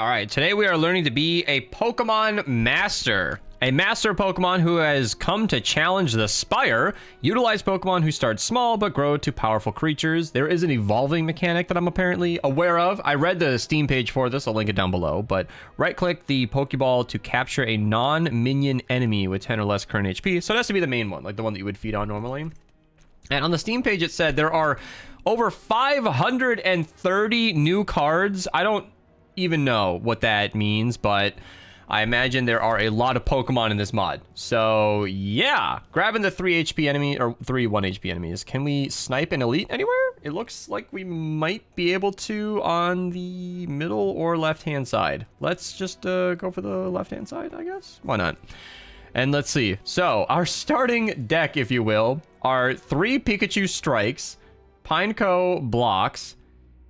All right, today we are learning to be a Pokemon Master. A Master Pokemon who has come to challenge the Spire. Utilize Pokemon who start small but grow to powerful creatures. There is an evolving mechanic that I'm apparently aware of. I read the Steam page for this. I'll link it down below. But right-click the Pokeball to capture a non-minion enemy with 10 or less current HP. So it has to be the main one, like the one that you would feed on normally. And on the Steam page, it said there are over 530 new cards. I don't even know what that means, but I imagine there are a lot of Pokemon in this mod. So yeah, grabbing the 3 HP enemy, or 3 1 HP enemies. Can we snipe an elite anywhere? It looks like we might be able to on the middle or left-hand side. Let's just go for the left-hand side, I guess. Why not? And let's see. So our starting deck, if you will, are 3 Pikachu strikes, Pineco blocks,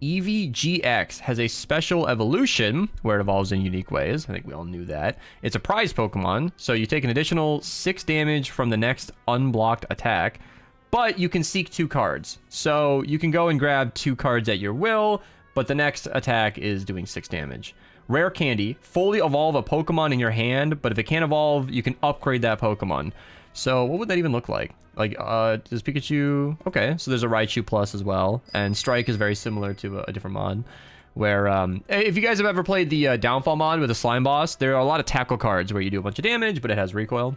EVGX has a special evolution where it evolves in unique ways. I think we all knew that. It's a prize Pokemon, so you take an additional 6 damage from the next unblocked attack, but you can seek 2 cards. So you can go and grab 2 cards at your will, but the next attack is doing 6 damage. Rare Candy, fully evolve a Pokemon in your hand, but if it can't evolve, you can upgrade that Pokemon. So what would that even look like? Like, does Pikachu... Okay, so there's a Raichu Plus as well. And Strike is very similar to a different mod. Where, if you guys have ever played the Downfall mod with a Slime Boss, there are a lot of tackle cards where you do a bunch of damage, but it has recoil.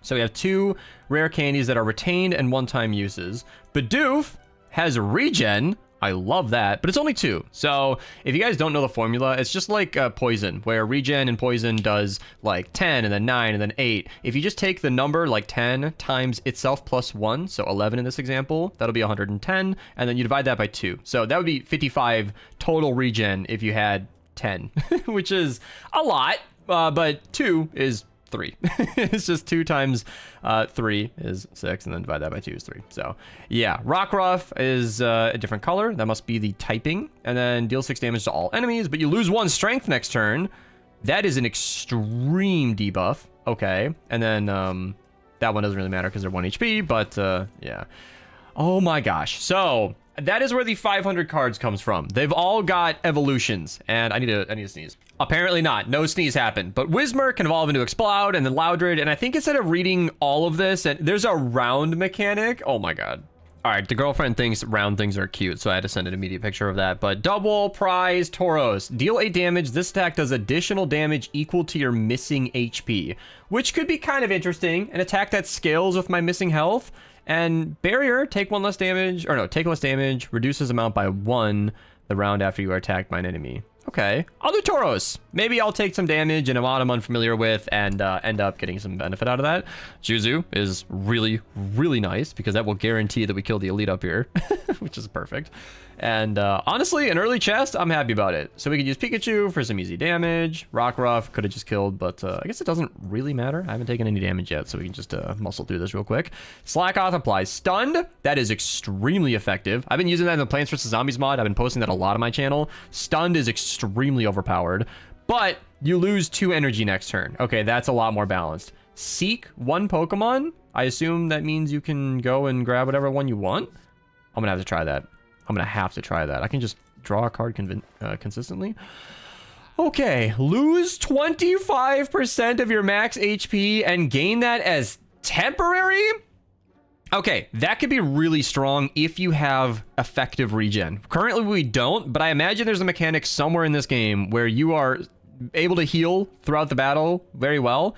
So we have 2 rare candies that are retained and one-time uses. Bidoof has regen. I love that, but it's only 2. So if you guys don't know the formula, it's just like poison, where regen and poison does like 10 and then 9 and then 8. If you just take the number like 10 times itself plus 1, so 11 in this example, that'll be 110, and then you divide that by 2. So that would be 55 total regen if you had 10, which is a lot, but 2 is 3. It's just 2 times 3 is 6, and then divide that by 2 is 3. So yeah, Rockruff is a different color. That must be the typing. And then deal 6 damage to all enemies, but you lose 1 strength next turn. That is an extreme debuff. Okay. And then that one doesn't really matter because they're 1 HP, but yeah. Oh my gosh. So that is where the 500 cards comes from. They've all got evolutions, and I need to sneeze. Apparently not. No sneeze happened. But Whismur can evolve into Explode, and then Loudred, and I think instead of reading all of this, and there's a round mechanic. Oh my god. All right, the girlfriend thinks round things are cute, so I had to send an immediate picture of that. But double prize Tauros. Deal 8 damage. This attack does additional damage equal to your missing HP, which could be kind of interesting. An attack that scales with my missing health. And Barrier, take 1 less damage, or no, take less damage, reduces amount by 1 the round after you are attacked by an enemy. Okay, I'll do Tauros. Maybe I'll take some damage in a mod I'm unfamiliar with and end up getting some benefit out of that. Juzu is really, really nice because that will guarantee that we kill the elite up here, which is perfect. And honestly, an early chest, I'm happy about it. So we could use Pikachu for some easy damage. Rockruff could have just killed, but I guess it doesn't really matter. I haven't taken any damage yet, so we can just muscle through this real quick. Slackoth applies Stunned. That is extremely effective. I've been using that in the Plants vs. Zombies mod. I've been posting that a lot on my channel. Stunned is extremely overpowered, but you lose 2 energy next turn. Okay, that's a lot more balanced. Seek 1 Pokemon. I assume that means you can go and grab whatever one you want. I'm gonna have to try that. I can just draw a card consistently. Okay, lose 25% of your max HP and gain that as temporary? Okay, that could be really strong if you have effective regen. Currently we don't, but I imagine there's a mechanic somewhere in this game where you are able to heal throughout the battle very well.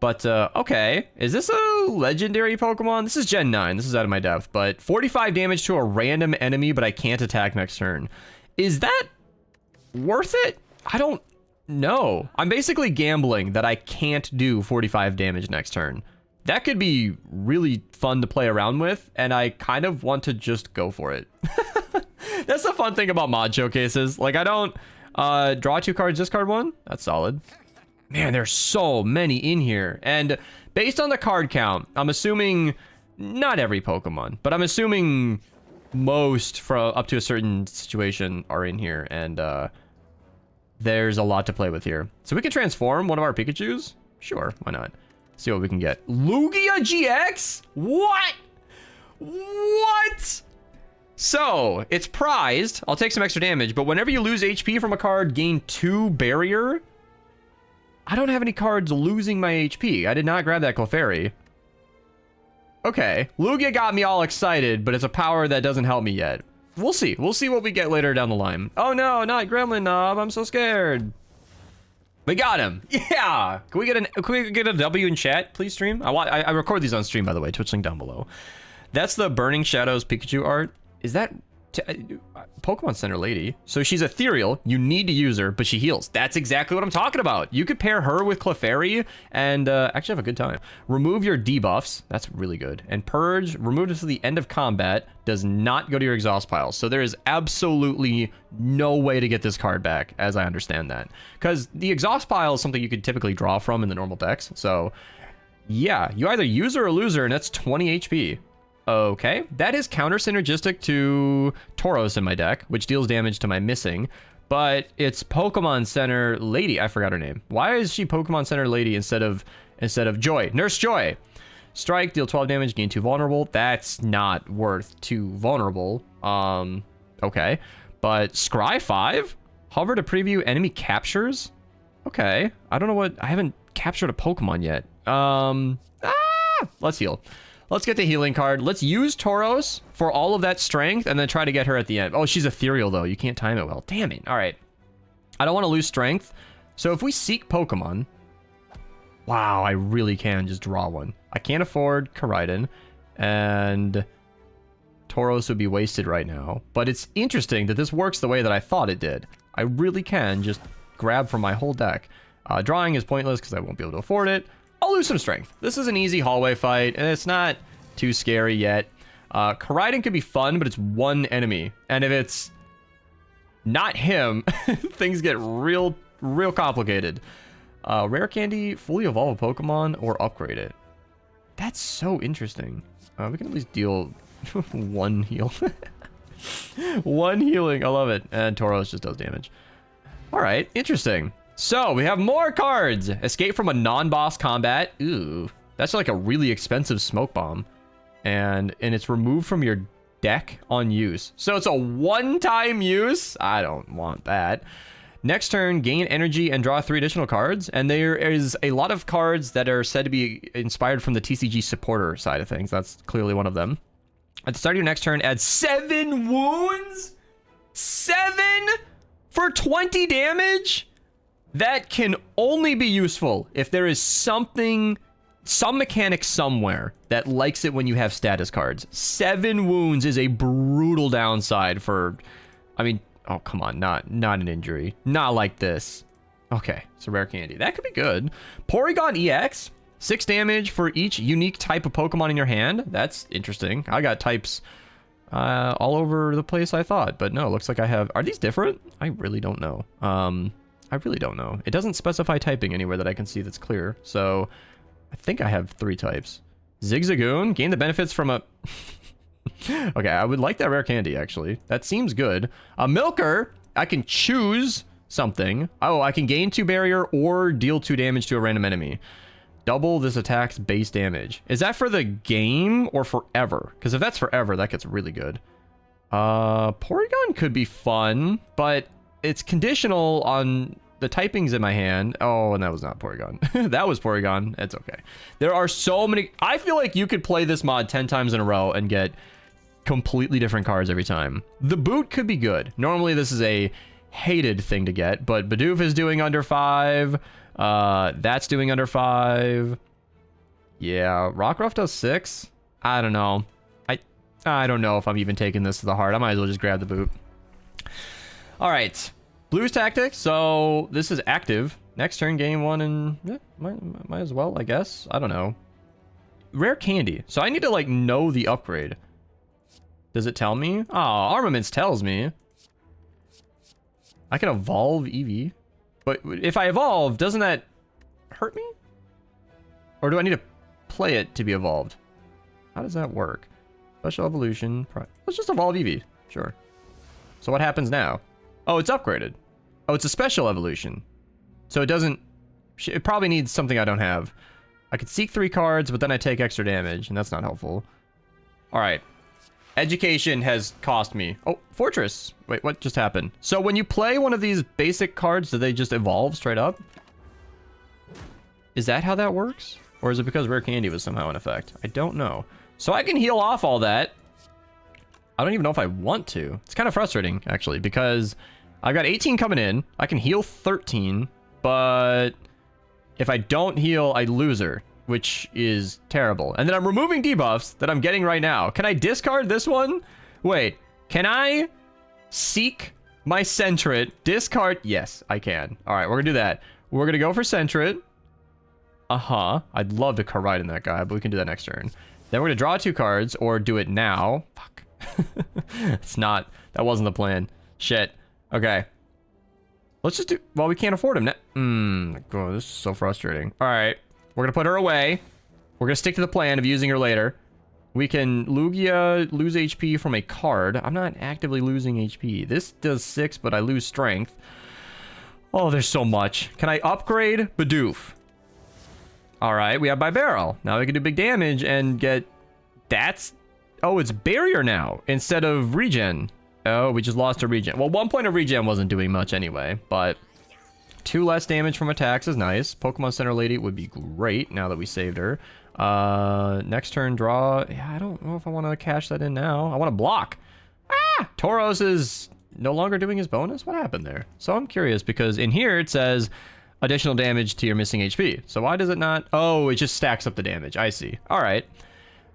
But, okay. Is this a legendary Pokemon? This is Gen 9. This is out of my depth. But 45 damage to a random enemy, but I can't attack next turn. Is that worth it? I don't know. I'm basically gambling that I can't do 45 damage next turn. That could be really fun to play around with, and I kind of want to just go for it. That's the fun thing about mod showcases. Like, I don't draw 2 cards, discard 1. That's solid. Man, there's so many in here. And based on the card count, I'm assuming not every Pokemon, but I'm assuming most from up to a certain situation are in here. And there's a lot to play with here. So we can transform one of our Pikachus? Sure, why not? See what we can get. Lugia GX? What? What? So, it's prized. I'll take some extra damage, but whenever you lose HP from a card, gain 2 barrier. I don't have any cards losing my HP. I did not grab that Clefairy. Okay, Lugia got me all excited, but it's a power that doesn't help me yet. We'll see. We'll see what we get later down the line. Oh no, not Gremlin Knob. I'm so scared. We got him. Yeah. Can we get a W in chat, please, stream? I record these on stream, by the way. Twitch link down below. That's the Burning Shadows Pikachu art. Is that Pokemon Center lady? So she's ethereal. You need to use her, but she heals. That's exactly what I'm talking about. You could pair her with Clefairy and actually have a good time. Remove your debuffs. That's really good. And Purge, remove it to the end of combat. Does not go to your exhaust pile. So there is absolutely no way to get this card back, as I understand that. Because the exhaust pile is something you could typically draw from in the normal decks. So yeah, you either use her or lose her, and that's 20 HP. Okay, that is counter synergistic to Tauros in my deck, which deals damage to my missing, but it's Pokemon Center Lady. I forgot her name. Why is she Pokemon Center Lady instead of Joy? Nurse Joy. Strike, deal 12 damage, gain 2 vulnerable. That's not worth 2 vulnerable. Okay, but Scry 5? Hover to preview enemy captures? Okay, I don't know what, I haven't captured a Pokemon yet. Let's heal. Let's get the healing card. Let's use Tauros for all of that strength and then try to get her at the end. Oh, she's ethereal, though. You can't time it well. Damn it. All right. I don't want to lose strength. So if we seek Pokemon... Wow, I really can just draw one. I can't afford Koraidon, and Tauros would be wasted right now. But it's interesting that this works the way that I thought it did. I really can just grab from my whole deck. Drawing is pointless because I won't be able to afford it. I'll lose some strength. This is an easy hallway fight, and it's not too scary yet. Koraidon could be fun, but it's one enemy. And if it's not him, things get real complicated. Rare Candy, fully evolve a Pokemon, or upgrade it. That's so interesting. We can at least deal one heal. One healing, I love it. And Tauros just does damage. All right, interesting. So, we have more cards. Escape from a non-boss combat. Ooh, that's like a really expensive smoke bomb. And it's removed from your deck on use. So, it's a one-time use. I don't want that. Next turn, gain energy and draw 3 additional cards. And there is a lot of cards that are said to be inspired from the TCG supporter side of things. That's clearly one of them. At the start of your next turn, add 7 wounds? 7 for 20 damage? That can only be useful if there is some mechanic somewhere that likes it when you have status cards. 7 wounds is a brutal downside for, I mean, oh, come on, not an injury. Not like this. Okay, so Rare Candy. That could be good. Porygon EX, 6 damage for each unique type of Pokemon in your hand. That's interesting. I got types all over the place, I thought, but no, looks like I have, are these different? I really don't know. I really don't know. It doesn't specify typing anywhere that I can see that's clear. So I think I have 3 types. Zigzagoon, gain the benefits from a... Okay, I would like that Rare Candy, actually. That seems good. A Milker, I can choose something. Oh, I can gain 2 barrier or deal 2 damage to a random enemy. Double this attack's base damage. Is that for the game or forever? Because if that's forever, that gets really good. Porygon could be fun, but... it's conditional on the typings in my hand. Oh, and that was not Porygon. That was Porygon. It's okay. There are so many... I feel like you could play this mod 10 times in a row and get completely different cards every time. The boot could be good. Normally, this is a hated thing to get, but Bidoof is doing under 5. That's doing under 5. Yeah, Rockruff does 6. I don't know. I don't know if I'm even taking this to the heart. I might as well just grab the boot. All right, Blues Tactics. So this is active. Next turn, game 1, and yeah, might as well, I guess. I don't know. Rare Candy. So I need to like know the upgrade. Does it tell me? Oh, Armaments tells me. I can evolve Eevee, but if I evolve, doesn't that hurt me? Or do I need to play it to be evolved? How does that work? Special evolution. Let's just evolve Eevee. Sure. So what happens now? Oh, it's upgraded. Oh, it's a special evolution. So it doesn't... it probably needs something I don't have. I could seek 3 cards, but then I take extra damage, and that's not helpful. Alright. Education has cost me. Oh, Fortress. Wait, what just happened? So when you play one of these basic cards, do they just evolve straight up? Is that how that works? Or is it because Rare Candy was somehow in effect? I don't know. So I can heal off all that. I don't even know if I want to. It's kind of frustrating, actually, because I've got 18 coming in. I can heal 13, but if I don't heal, I lose her, which is terrible. And then I'm removing debuffs that I'm getting right now. Can I discard this one? Wait, can I seek my Sentret? Discard? Yes, I can. All right, we're gonna do that. We're gonna go for Sentret. I'd love to Corride in that guy, but we can do that next turn. Then we're gonna draw 2 cards, or do it now. Fuck. It's not. That wasn't the plan. Shit. Okay. Let's just do... Well, we can't afford him now. Oh, this is so frustrating. All right. We're gonna put her away. We're gonna stick to the plan of using her later. We can Lugia lose HP from a card. I'm not actively losing HP. This does 6, but I lose strength. Oh, there's so much. Can I upgrade Bidoof? All right, we have Bibarel. Now we can do big damage and get... That's... Oh, it's barrier now instead of regen. Oh, we just lost a regen. Well, 1 point of regen wasn't doing much anyway, but 2 less damage from attacks is nice. Pokemon Center Lady would be great now that we saved her. Next turn, draw. Yeah, I don't know if I want to cash that in now. I want to block. Ah! Tauros is no longer doing his bonus? What happened there? So I'm curious because in here it says additional damage to your missing HP. So why does it not? Oh, it just stacks up the damage. I see. All right.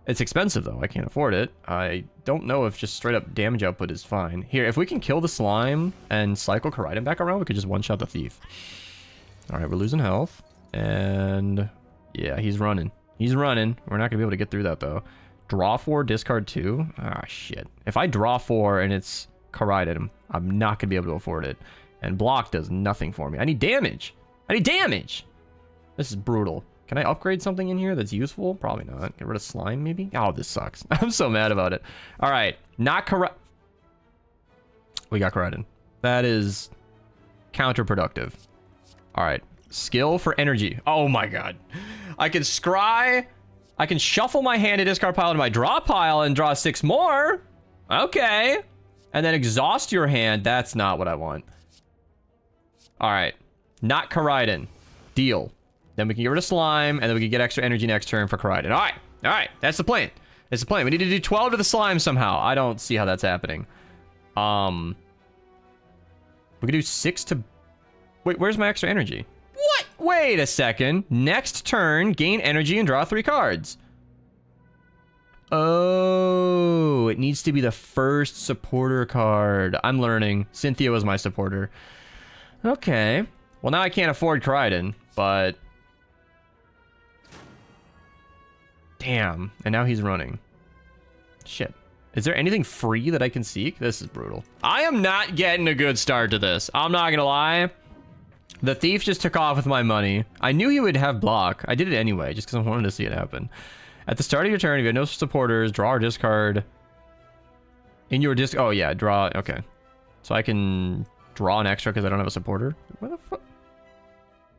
It's expensive, though. I can't afford it. I don't know if just straight-up damage output is fine. Here, if we can kill the slime and cycle Koraidon back around, we could just one-shot the thief. All right, we're losing health. And, yeah, he's running. He's running. We're not going to be able to get through that, though. Draw 4, discard 2. Ah, shit. If I draw 4 and it's Koraidon, I'm not going to be able to afford it. And block does nothing for me. I need damage. I need damage! This is brutal. Can I upgrade something in here that's useful? Probably not. Get rid of slime, maybe? Oh, this sucks. I'm so mad about it. All right. Not correct. We got Koraidon. That is counterproductive. All right. Skill for energy. Oh, my God. I can scry. I can shuffle my hand to discard pile to my draw pile and draw 6 more. Okay. And then exhaust your hand. That's not what I want. All right. Not Koraidon. Deal. Then we can get rid of slime, and then we can get extra energy next turn for Koraidon. All right, that's the plan. That's the plan. We need to do 12 to the slime somehow. I don't see how that's happening. We can do 6 to... Wait, where's my extra energy? What? Wait a second. Next turn, gain energy and draw 3 cards. Oh, it needs to be the first supporter card. I'm learning. Cynthia was my supporter. Okay. Well, now I can't afford Koraidon, but... Damn. And now he's running. Shit. Is there anything free that I can seek? This is brutal. I am not getting a good start to this. I'm not gonna lie. The thief just took off with my money. I knew he would have block. I did it anyway, just because I wanted to see it happen. At the start of your turn, if you have no supporters, draw or discard. In your disc... Oh, yeah. Draw... Okay. So I can draw an extra because I don't have a supporter. What the fuck?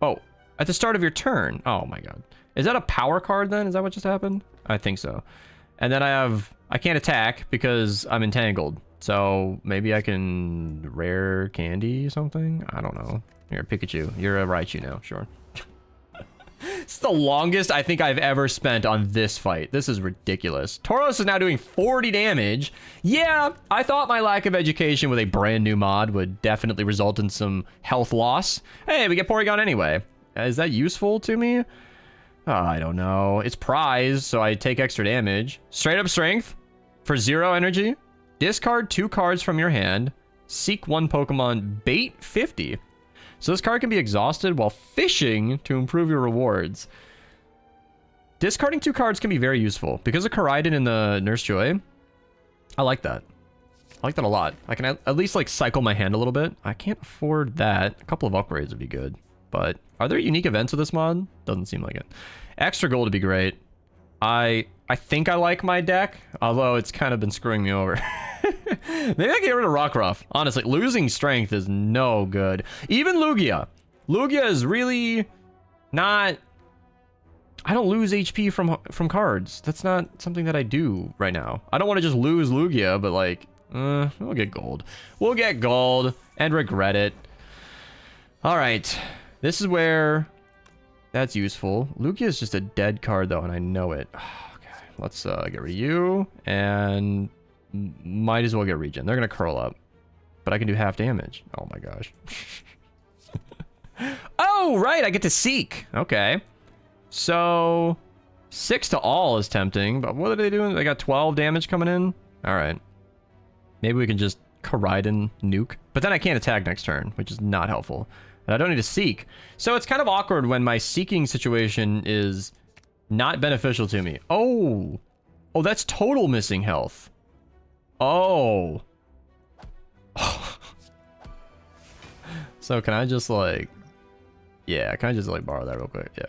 Oh. At the start of your turn. Oh, my God. Is that a power card then? Is that what just happened? I think so. And then I can't attack because I'm entangled. So maybe I can rare candy something? I don't know. Here, Pikachu. You're a Raichu now. Sure. It's the longest I think I've ever spent on this fight. This is ridiculous. Tauros is now doing 40 damage. Yeah, I thought my lack of education with a brand new mod would definitely result in some health loss. Hey, we get Porygon anyway. Is that useful to me? Oh, I don't know. It's prize, so I take extra damage. Straight up strength for 0 energy. Discard 2 cards from your hand. Seek 1 Pokemon. Bait 50. So this card can be exhausted while fishing to improve your rewards. Discarding 2 cards can be very useful. Because of Koraidon and the Nurse Joy, I like that. I like that a lot. I can at least like cycle my hand a little bit. I can't afford that. A couple of upgrades would be good. But are there unique events with this mod? Doesn't seem like it. Extra gold would be great. I think I like my deck, although it's kind of been screwing me over. Maybe I can get rid of Rockruff. Honestly, losing strength is no good. Even Lugia. Lugia is really not I don't lose HP from cards. That's not something that I do right now. I don't want to just lose Lugia, but like, we'll get gold. We'll get gold and regret it. All right, this is where that's useful. Lugia is just a dead card though, and I know it. Okay, let's get rid of you, and might as well get regen. They're gonna curl up, but I can do half damage. Oh my gosh. Oh, right, I get to seek. Okay. So 6 to all is tempting, but what are they doing? They got 12 damage coming in. All right. Maybe we can just Koraidon nuke, but then I can't attack next turn, which is not helpful. And I don't need to seek. So it's kind of awkward when my seeking situation is not beneficial to me. Oh, that's total missing health. Oh. So can I just like, yeah, can I just like borrow that real quick? Yeah.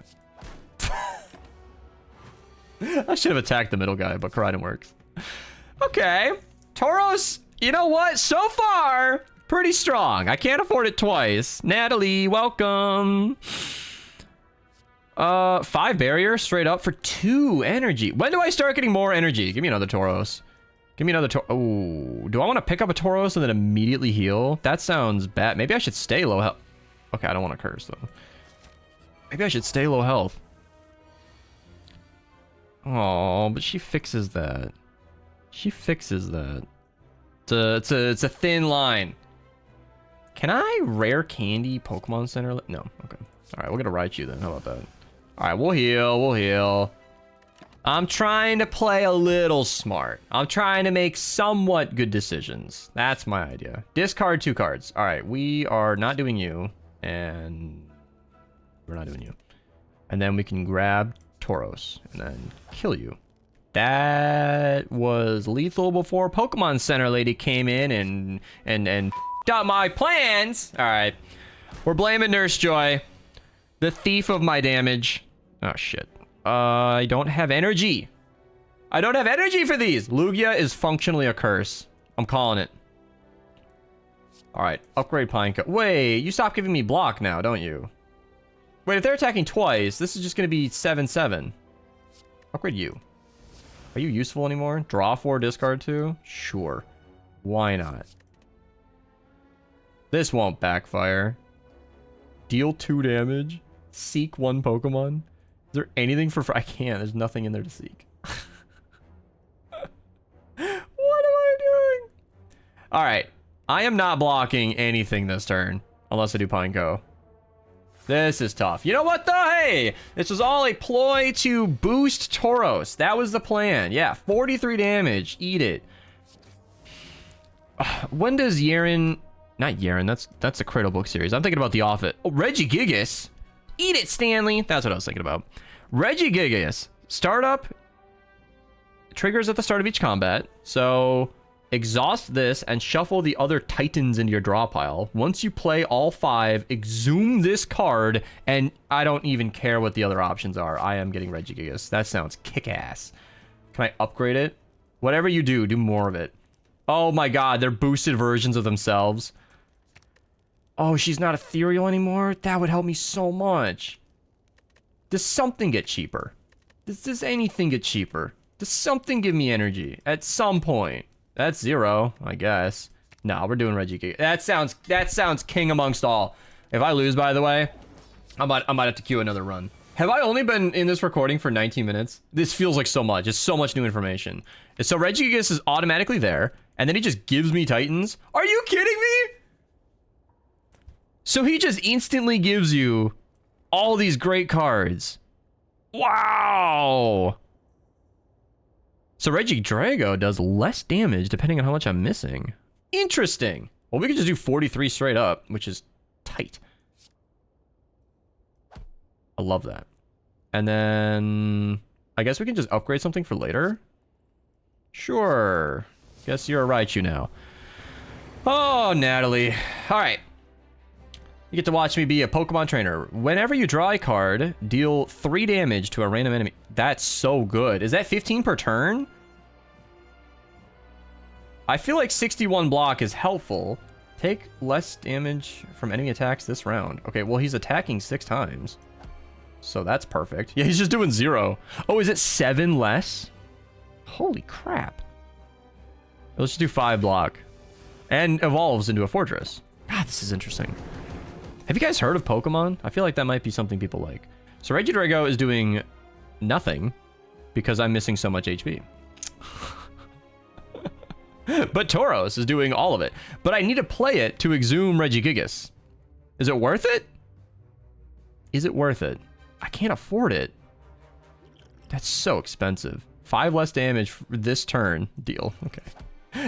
I should have attacked the middle guy, but Koraidon works. Okay. Tauros, you know what? So far, pretty strong. I can't afford it twice. Natalie, welcome. 5 barrier straight up for 2 energy. When do I start getting more energy? Give me another Tauros. Give me another Tauros. Oh, do I want to pick up a Tauros and then immediately heal? That sounds bad. Maybe I should stay low health. Okay, I don't want to curse though. Maybe I should stay low health. Oh, but she fixes that. She fixes that. It's a thin line. Can I rare candy Pokemon Center? No. Okay. All right, we're gonna Raichu then. How about that? All right, we'll heal. We'll heal. I'm trying to play a little smart. I'm trying to make somewhat good decisions. That's my idea. Discard 2 cards. All right, we are not doing you, and we're not doing you. And then we can grab Tauros and then kill you. That was lethal before Pokemon Center lady came in and up my plans. All right, we're blaming Nurse Joy, the thief of my damage. Oh shit. I don't have energy. I don't have energy for these. Lugia is functionally a curse. I'm calling it. All right, upgrade Pineco. Wait, you stop giving me block now, don't you? Wait, if they're attacking twice, this is just gonna be 7/7. Upgrade you. Are you useful anymore? Draw 4, discard 2? Sure. Why not? This won't backfire. Deal 2 damage. Seek 1 Pokemon. Is there anything for... I can't. There's nothing in there to seek. What am I doing? Alright. I am not blocking anything this turn. Unless I do Pineco. This is tough. You know what, though? Hey! This was all a ploy to boost Tauros. That was the plan. Yeah, 43 damage. Eat it. When does Yeren... Not Yeren. That's a Cradle Book series. I'm thinking about the Office. Oh, Regigigas. Eat it, Stanley. That's what I was thinking about. Regigigas. Startup triggers at the start of each combat. So exhaust this and shuffle the other Titans into your draw pile. Once you play all 5, exhume this card, and I don't even care what the other options are. I am getting Regigigas. That sounds kick-ass. Can I upgrade it? Whatever you do, do more of it. Oh my god, they're boosted versions of themselves. Oh, she's not ethereal anymore? That would help me so much. Does something get cheaper? Does anything get cheaper? Does something give me energy at some point? That's 0, I guess. No, we're doing Regigigas. That sounds king amongst all. If I lose, by the way, I might have to queue another run. Have I only been in this recording for 19 minutes? This feels like so much. It's so much new information. So Regigigas is automatically there, and then he just gives me Titans. Are you kidding me? So he just instantly gives you all these great cards. Wow. So Regidrago does less damage depending on how much I'm missing. Interesting. Well, we could just do 43 straight up, which is tight. I love that. And then I guess we can just upgrade something for later. Sure. Guess you're a Raichu now. Oh, Natalie. All right. You get to watch me be a Pokemon trainer. Whenever you draw a card, deal 3 damage to a random enemy. That's so good. Is that 15 per turn? I feel like 61 block is helpful. Take less damage from enemy attacks this round. Okay, well, he's attacking 6 times. So that's perfect. Yeah, he's just doing 0. Oh, is it 7 less? Holy crap. Let's just do 5 block. And evolves into a fortress. God, this is interesting. Have you guys heard of Pokemon? I feel like that might be something people like. So Regidrago is doing nothing because I'm missing so much HP. But Tauros is doing all of it. But I need to play it to exhume Regigigas. Is it worth it? Is it worth it? I can't afford it. That's so expensive. 5 less damage for this turn. Deal. Okay.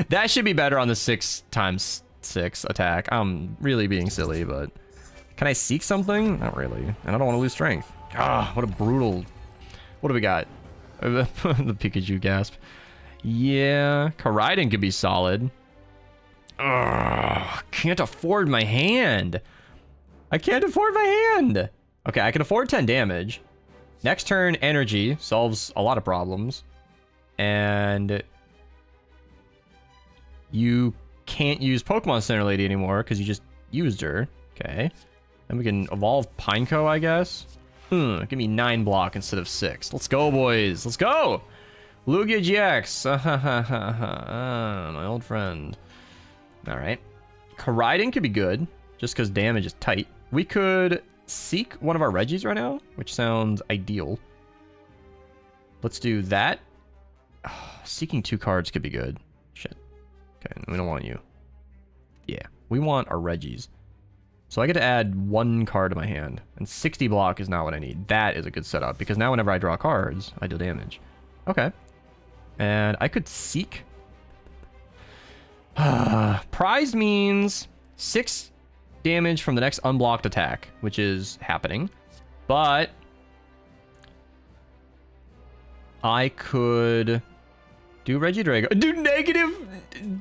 That should be better on the 6x6 attack. I'm really being silly, but... Can I seek something? Not really. And I don't want to lose strength. Ah, what a brutal... What do we got? The Pikachu gasp. Yeah, Koraidon could be solid. Ugh, can't afford my hand. I can't afford my hand. Okay, I can afford 10 damage. Next turn, energy solves a lot of problems. And you can't use Pokemon Center Lady anymore because you just used her. Okay. Then we can evolve Pineco, I guess. Give me 9 block instead of 6. Let's go, boys. Let's go. Lugia GX. My old friend. All right. Koraidon could be good just because damage is tight. We could seek one of our Regis right now, which sounds ideal. Let's do that. Seeking 2 cards could be good. Shit. Okay, we don't want you. Yeah, we want our Regis. So I get to add 1 card to my hand, and 60 block is not what I need. That is a good setup, because now whenever I draw cards, I deal damage. Okay. And I could seek. Prize means 6 damage from the next unblocked attack, which is happening. But I could do Regidrago. Do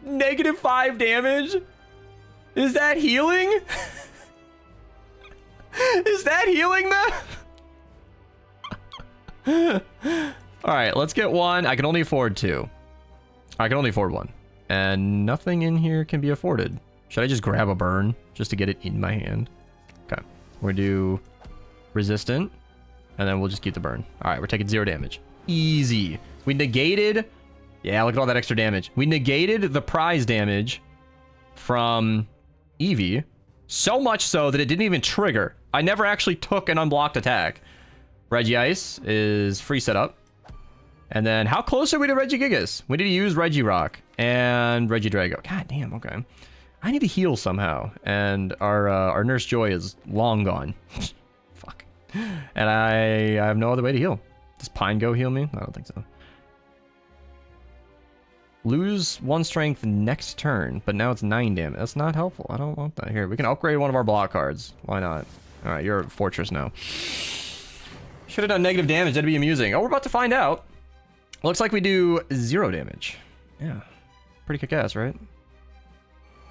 negative 5 damage? Is that healing? Is that healing them? All right, let's get 1. I can only afford 2. I can only afford 1. And nothing in here can be afforded. Should I just grab a burn just to get it in my hand? Okay. We're gonna do resistant, and then we'll just keep the burn. All right, we're taking 0 damage. Easy. We negated... Yeah, look at all that extra damage. We negated the prize damage from Eevee, so much so that it didn't even trigger. I never actually took an unblocked attack. Regice is free setup. And then how close are we to Regigigas? We need to use Regirock and Regidrago. God damn, okay. I need to heal somehow. And our Nurse Joy is long gone. Fuck. And I have no other way to heal. Does Pineco heal me? I don't think so. Lose 1 strength next turn, but now it's 9 damage. That's not helpful. I don't want that. Here, we can upgrade one of our block cards. Why not? All right, you're a fortress now. Should have done negative damage. That'd be amusing. Oh, we're about to find out. Looks like we do 0 damage. Yeah. Pretty kick-ass, right?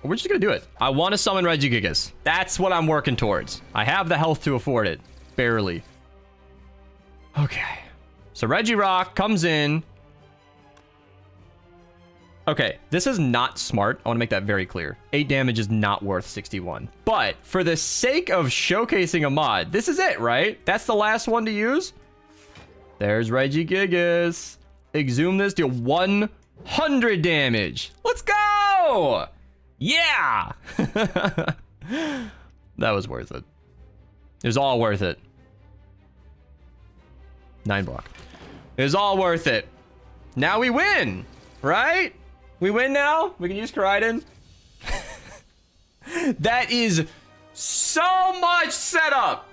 We're just gonna do it. I want to summon Regigigas. That's what I'm working towards. I have the health to afford it. Barely. Okay. So Regirock comes in. Okay, this is not smart. I want to make that very clear. 8 damage is not worth 61. But for the sake of showcasing a mod, this is it, right? That's the last one to use. There's Regigigas. Exhume this, deal 100 damage. Let's go! Yeah! That was worth it. It was all worth it. 9 block. It was all worth it. Now we win, right? We win now? We can use Koraidon? That is so much setup.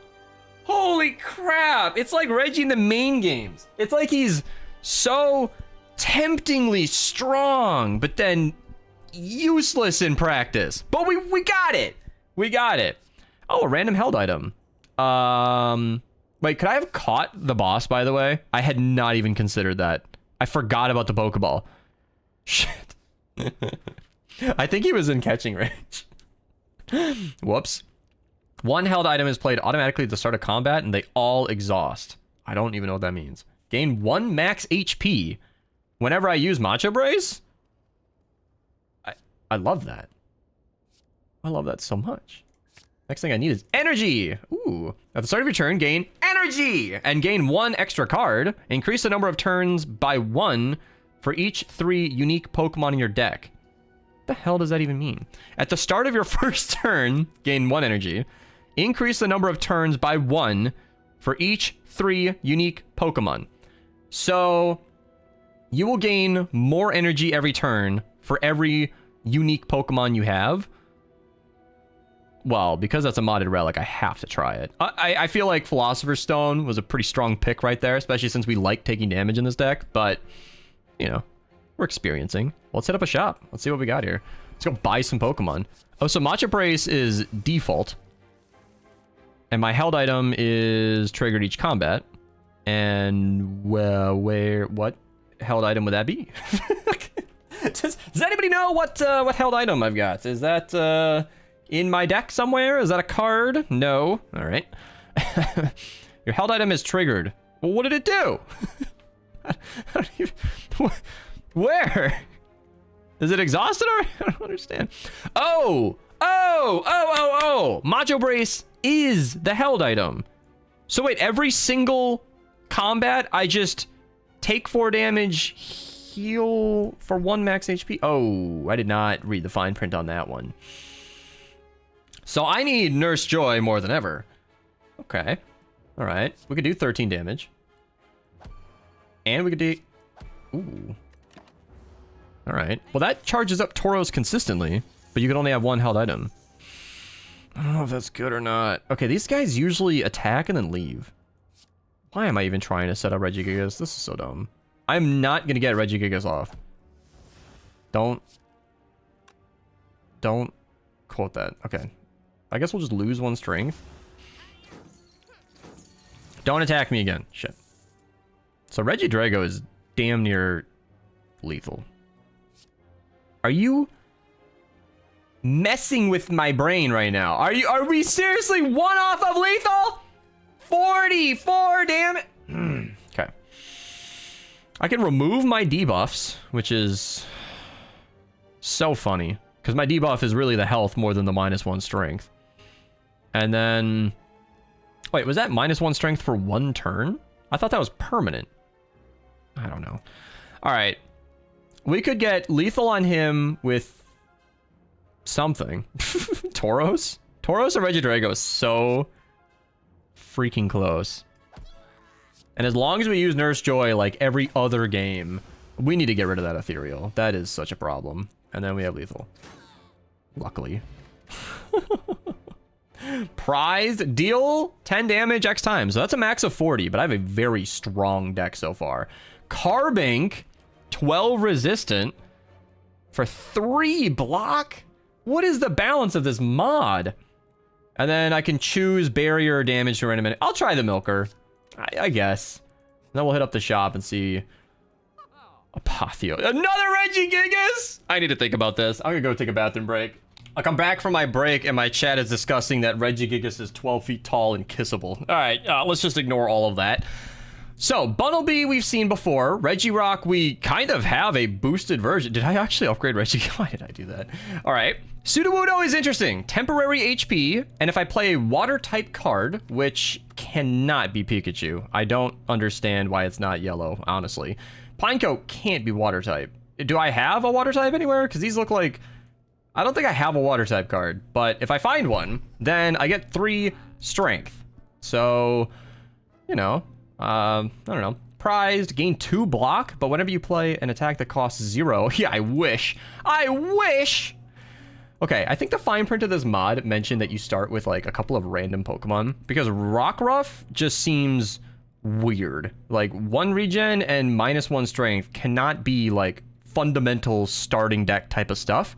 Holy crap. It's like Reggie in the main games. It's like he's so temptingly strong, but then useless in practice. But we got it. We got it. Oh, a random held item. Wait, could I have caught the boss, by the way? I had not even considered that. I forgot about the Pokeball. Shit. I think he was in catching range. Whoops. 1 held item is played automatically at the start of combat, and they all exhaust. I don't even know what that means. Gain 1 max HP whenever I use Macho Brace? I love that. I love that so much. Next thing I need is energy. Ooh. At the start of your turn, gain energy and gain 1 extra card. Increase the number of turns by 1 for each 3 unique Pokemon in your deck. What the hell does that even mean? At the start of your first turn, gain 1 energy. Increase the number of turns by 1 for each 3 unique Pokemon. So you will gain more energy every turn for every unique Pokemon you have. Well, because that's a modded relic, I have to try it. I feel like Philosopher's Stone was a pretty strong pick right there, especially since we like taking damage in this deck, but, you know, we're experiencing. Well, let's hit up a shop. Let's see what we got here. Let's go buy some Pokemon. Oh, so Matcha Brace is default. And my held item is triggered each combat. And, well, what held item would that be? Does anybody know what held item I've got? Is that, in my deck somewhere? Is that a card? No. All right. Your held item is triggered. Well, what did it do? I don't even... Where? Is it exhausted already? I don't understand. Oh! Macho Brace is the held item. So wait, every single combat, I just take 4 damage, heal for 1 max HP? Oh, I did not read the fine print on that one. So I need Nurse Joy more than ever. Okay. All right. We could do 13 damage. And we could do... Ooh. All right. Well, that charges up Tauros consistently, but you can only have 1 held item. I don't know if that's good or not. Okay, these guys usually attack and then leave. Why am I even trying to set up Regigigas? This is so dumb. I'm not going to get Regigigas off. Don't quote that. Okay. I guess we'll just lose 1 strength. Don't attack me again. Shit. So Regidrago is damn near lethal. Are you messing with my brain right now? Are we seriously 1 off of lethal? 44 damage. Okay. I can remove my debuffs, which is so funny because my debuff is really the health more than the -1 strength. And then, wait, was that -1 strength for 1 turn? I thought that was permanent. I don't know. All right. We could get lethal on him with something. Tauros? Tauros or Regidrago is so freaking close. And as long as we use Nurse Joy like every other game, we need to get rid of that ethereal. That is such a problem. And then we have lethal. Luckily. Prized, deal 10 damage X times. So that's a max of 40, but I have a very strong deck so far. Carbink, 12 resistant for 3 block? What is the balance of this mod? And then I can choose barrier or damage to random. I'll try the Milker, I guess. And then we'll hit up the shop and see. Apotheo. Another Regigigas? I need to think about this. I'm gonna go take a bathroom break. I'll come back from my break and my chat is discussing that Regigigas is 12 feet tall and kissable. All right, let's just ignore all of that. So, Bunnelby we've seen before. Regirock, we kind of have a boosted version. Did I actually upgrade Regigigas? Why did I do that? All right. Sudowoodo is interesting. Temporary HP, and if I play a water-type card, which cannot be Pikachu. I don't understand why it's not yellow, honestly. Pineco can't be water-type. Do I have a water-type anywhere? Because these look like... I don't think I have a water-type card, but if I find one, then I get 3 strength. So, you know... I don't know. Prized, gain 2 block, but whenever you play an attack that costs 0, yeah, I wish. Okay, I think the fine print of this mod mentioned that you start with like a couple of random Pokemon because Rockruff just seems weird. Like 1 regen and -1 strength cannot be like fundamental starting deck type of stuff.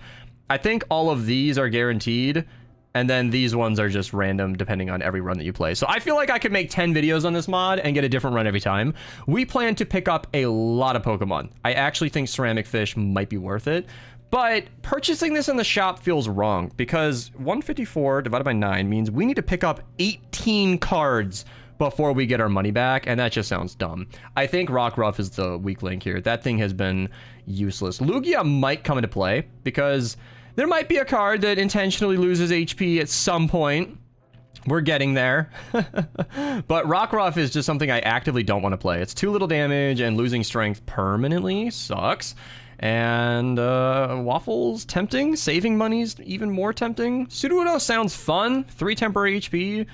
I think all of these are guaranteed. And then these ones are just random depending on every run that you play. So I feel like I could make 10 videos on this mod and get a different run every time. We plan to pick up a lot of Pokemon. I actually think Ceramic Fish might be worth it. But purchasing this in the shop feels wrong because 154 divided by 9 means we need to pick up 18 cards before we get our money back. And that just sounds dumb. I think Rockruff is the weak link here. That thing has been useless. Lugia might come into play because... there might be a card that intentionally loses HP at some point. We're getting there. But Rockruff is just something I actively don't want to play. It's too little damage, and losing strength permanently sucks. And Waffle's tempting. Saving money's even more tempting. Sudowoodo sounds fun. 3 temporary HP.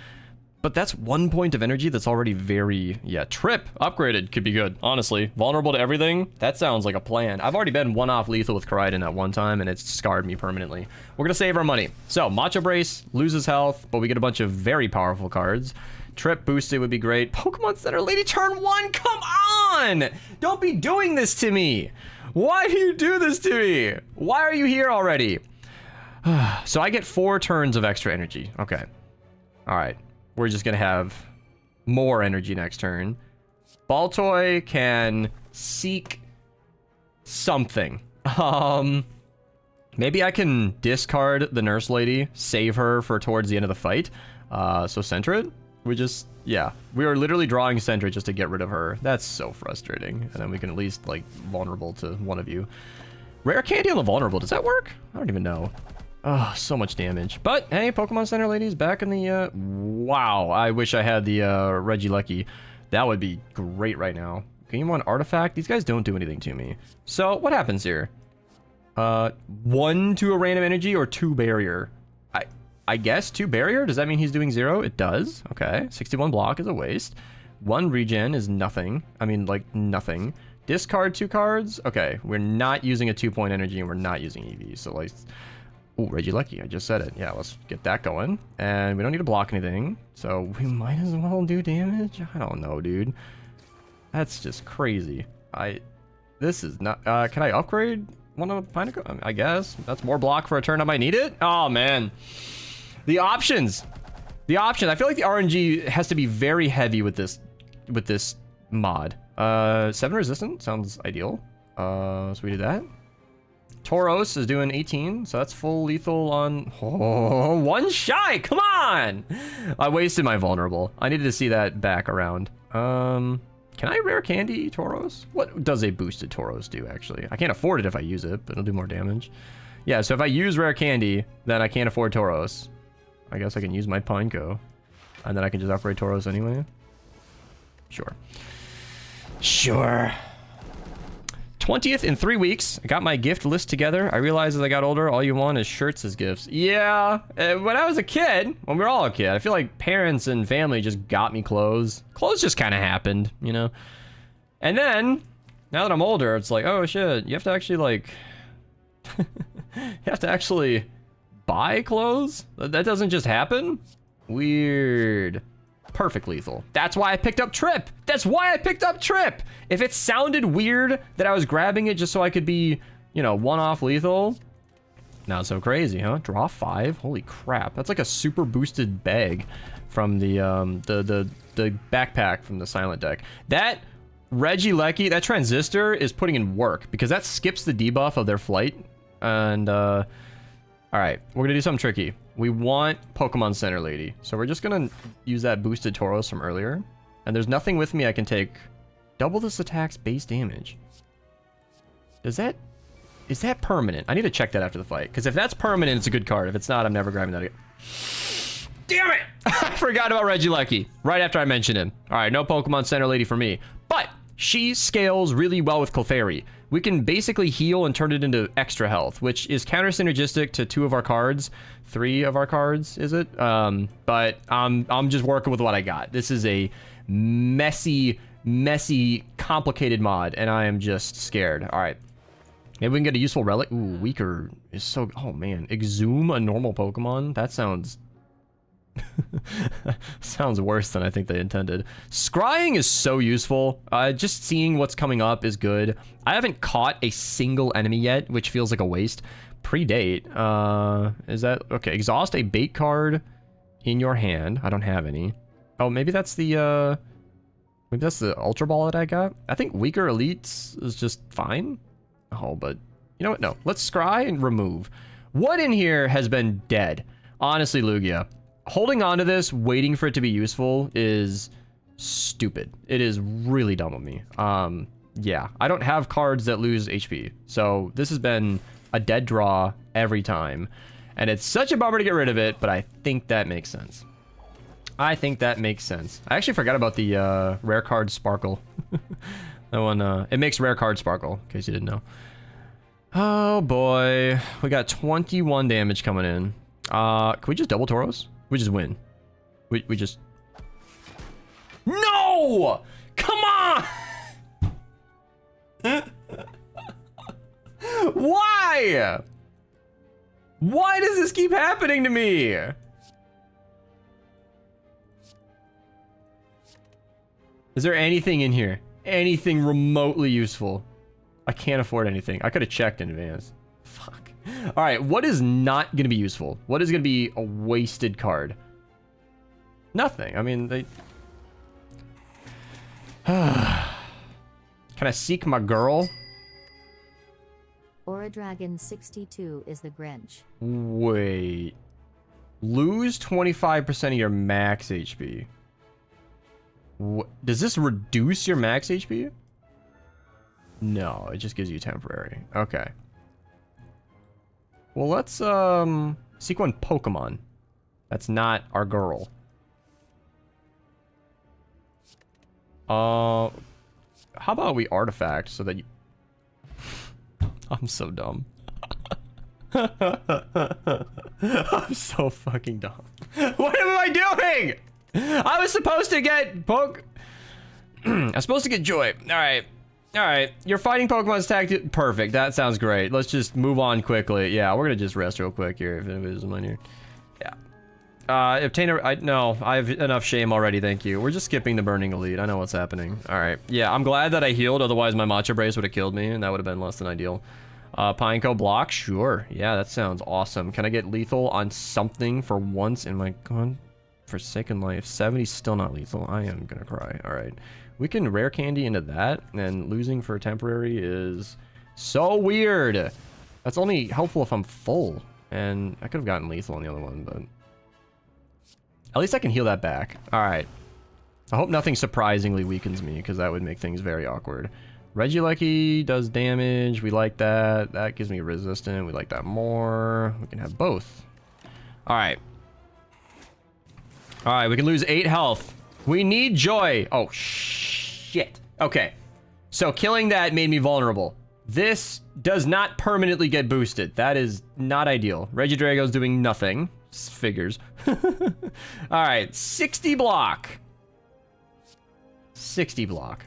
But that's 1 point of energy that's already very... Yeah, Trip upgraded could be good, honestly. Vulnerable to everything? That sounds like a plan. I've already been one-off lethal with Koraidon at one time, and it's scarred me permanently. We're gonna save our money. So, Macho Brace loses health, but we get a bunch of very powerful cards. Trip boosted would be great. Pokemon Center Lady turn 1, come on! Don't be doing this to me! Why do you do this to me? Why are you here already? So I get 4 turns of extra energy. Okay. Alright. We're just gonna have more energy next turn. Baltoy can seek something. Maybe I can discard the Nurse Lady, save her for towards the end of the fight. So Sentret, yeah, we are literally drawing Sentret just to get rid of her. That's so frustrating. And then we can at least, like, vulnerable to one of you. Rare Candy on the vulnerable, does that work? I don't even know. Oh, so much damage. But, hey, Pokemon Center Lady's back in the, wow, I wish I had the, Regieleki. That would be great right now. Game 1 Artifact? These guys don't do anything to me. So, what happens here? 1 to a random energy or 2 barrier? I guess 2 barrier? Does that mean he's doing 0? It does. Okay. 61 block is a waste. 1 regen is nothing. I mean, like, nothing. Discard 2 cards? Okay. We're not using a 2-point energy, and we're not using EV. So, like... Oh, Regieleki, I just said it. Yeah, let's get that going. And we don't need to block anything. So we might as well do damage? I don't know, dude. That's just crazy. This is not... can I upgrade one of Pineco? I guess. That's more block for a turn I might need it? Oh, man. The options. The options. I feel like the RNG has to be very heavy with this mod. 7 resistant sounds ideal. So we do that. Tauros is doing 18, so that's full lethal on... Oh, 1 shy, come on! I wasted my vulnerable. I needed to see that back around. Can I rare candy Tauros? What does a boosted Tauros do, actually? I can't afford it if I use it, but it'll do more damage. Yeah, so if I use rare candy, then I can't afford Tauros. I guess I can use my Pineco. And then I can just upgrade Tauros anyway. Sure. Sure. 20th in 3 weeks. I got my gift list together. I realized as I got older, all you want is shirts as gifts. Yeah, when I was a kid, when we were all a kid, I feel like parents and family just got me clothes. Clothes just kind of happened, you know? And then, now that I'm older, it's like, oh shit, you have to actually like... you have to actually buy clothes? That doesn't just happen? Weird. Perfect lethal. That's why I picked up Trip. That's why I picked up Trip. If it sounded weird that I was grabbing it just so I could be, you know, one-off lethal, not so crazy, huh? Draw 5. Holy crap. That's like a super boosted bag from the backpack from the Silent deck. That Regieleki, that Transistor is putting in work because that skips the debuff of their flight. And, all right, we're gonna do something tricky. We want Pokemon Center Lady. So we're just gonna use that boosted Tauros from earlier. And there's nothing with me I can take. Double this attack's base damage. Is that permanent? I need to check that after the fight. Because if that's permanent, it's a good card. If it's not, I'm never grabbing that again. Damn it! I forgot about Regieleki right after I mentioned him. Alright, no Pokemon Center Lady for me. But she scales really well with Clefairy. We can basically heal and turn it into extra health, which is counter-synergistic to 2 of our cards. 3 of our cards, is it? But I'm just working with what I got. This is a messy, complicated mod, and I am just scared. All right. Maybe we can get a useful relic. Ooh, weaker is so... Oh, man. Exhume a normal Pokemon? That sounds... sounds worse than I think they intended. Scrying is so useful. Just seeing what's coming up is good. I haven't caught a single enemy yet, which feels like a waste. Predate. Is that... Okay, exhaust a bait card in your hand. I don't have any. Oh, maybe that's the... Maybe that's the Ultra Ball that I got. I think weaker elites is just fine. Oh, but... You know what? No. Let's scry and remove. What in here has been dead? Honestly, Lugia. Holding on to this, waiting for it to be useful is stupid. It is really dumb of me. Yeah, I don't have cards that lose HP. So this has been a dead draw every time. And it's such a bummer to get rid of it, but I think that makes sense. I think that makes sense. I actually forgot about the rare card sparkle. That one, it makes rare card sparkle, in case you didn't know. Oh boy, we got 21 damage coming in. Can we just double Tauros? We just win. We just... No! Come on! Why? Why does this keep happening to me? Is there anything in here? Anything remotely useful? I can't afford anything. I could have checked in advance. Fuck. All right, what is not going to be useful? What is going to be a wasted card? Nothing. I mean, they... Can I seek my girl? Aura Dragon 62 is the Grinch. Wait. Lose 25% of your max HP. Does this reduce your max HP? No, it just gives you temporary. Okay. Well, let's seek one Pokemon. That's not our girl. How about we artifact so that you... I'm so dumb. I'm so fucking dumb. What am I doing? I was supposed to get I'm supposed to get Joy. Alright. Alright. Your fighting Pokemon's tactic. Perfect. That sounds great. Let's just move on quickly. Yeah, we're gonna just rest real quick here if it isn't mine here. Yeah. Obtain a... no, I have enough shame already, thank you. We're just skipping the Burning Elite. I know what's happening. Alright. Yeah, I'm glad that I healed, otherwise my Matcha Brace would have killed me, and that would have been less than ideal. Pineco block? Sure. Yeah, that sounds awesome. Can I get lethal on something for once in my godforsaken life? 70's still not lethal. I am gonna cry. Alright. We can rare candy into that, and losing for temporary is so weird. That's only helpful if I'm full, and I could have gotten lethal on the other one, but... At least I can heal that back. Alright. I hope nothing surprisingly weakens me, because that would make things very awkward. Regieleki does damage. We like that. That gives me resistant. We like that more. We can have both. Alright. Alright, we can lose 8 health. We need Joy. Oh, shit. Okay. So killing that made me vulnerable. This does not permanently get boosted. That is not ideal. Regidrago's doing nothing. Figures. Alright, 60 block. 60 block.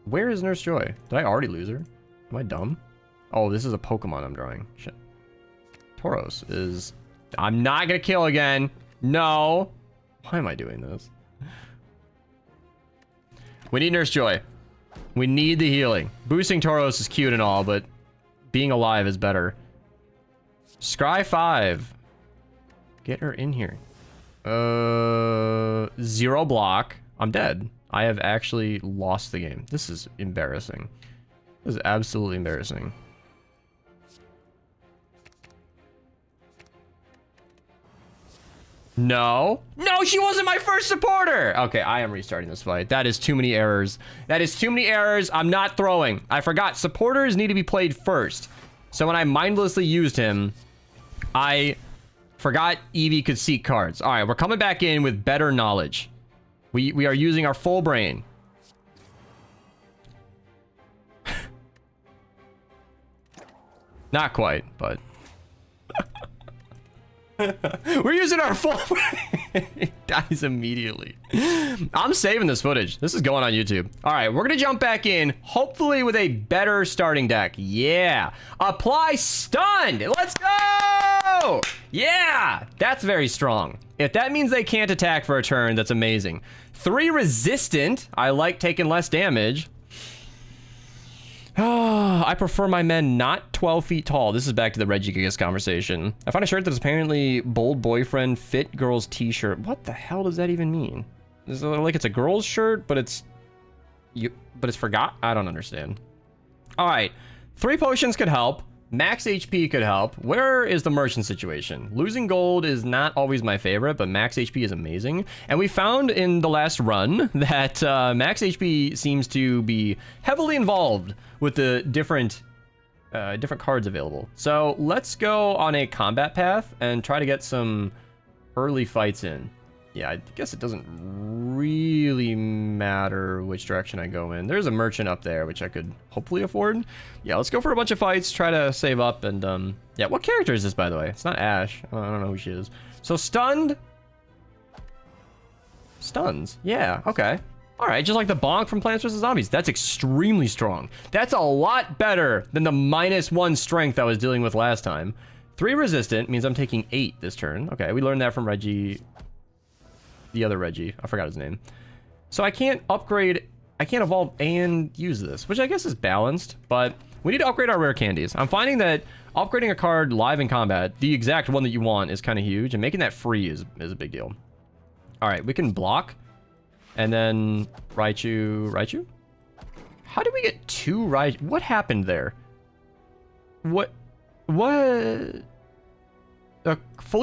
Where is Nurse Joy? Did I already lose her? Am I dumb? Oh, this is a Pokemon I'm drawing. Shit. Tauros is... I'm not gonna kill again. No. Why am I doing this? We need Nurse Joy. We need the healing. Boosting Tauros is cute and all, but being alive is better. Scry 5. Get her in here. 0 block. I'm dead. I have actually lost the game. This is embarrassing. This is absolutely embarrassing. No. No, she wasn't my first supporter. Okay, I am restarting this fight. That is too many errors. That is too many errors. I'm not throwing. I forgot. Supporters need to be played first. So when I mindlessly used him, I forgot Eevee could seek cards. All right, we're coming back in with better knowledge. We are using our full brain. Not quite, but... We're using our full brain. It dies immediately. I'm saving this footage. This is going on YouTube. All right, we're going to jump back in, hopefully with a better starting deck. Yeah. Apply stunned. Let's go. Yeah. That's very strong. If that means they can't attack for a turn, that's amazing. 3 resistant. I like taking less damage. Oh, I prefer my men not 12 feet tall. This is back to the Regigigas conversation. I found a shirt that is apparently bold boyfriend fit girl's t-shirt. What the hell does that even mean? Is it like it's a girl's shirt, but it's forgot? I don't understand. All right, 3 potions could help. Max HP could help. Where is the merchant situation? Losing gold is not always my favorite, but max HP is amazing. And we found in the last run that max HP seems to be heavily involved with the different cards available. So let's go on a combat path and try to get some early fights in. Yeah, I guess it doesn't really matter which direction I go in. There's a merchant up there, which I could hopefully afford. Yeah, let's go for a bunch of fights, try to save up, and, yeah, what character is this, by the way? It's not Ash. I don't know who she is. So, stunned. Stuns. Yeah, okay. All right, just like the bonk from Plants vs. Zombies. That's extremely strong. That's a lot better than the -1 strength I was dealing with last time. 3 resistant means I'm taking 8 this turn. Okay, we learned that from Reggie. The other Reggie. I forgot his name. So I can't upgrade. I can't evolve and use this, which I guess is balanced, but we need to upgrade our rare candies. I'm finding that upgrading a card live in combat, the exact one that you want, is kind of huge, and making that free is a big deal. All right, we can block, and then Raichu? How did we get 2 Raichu? What happened there? What? Fully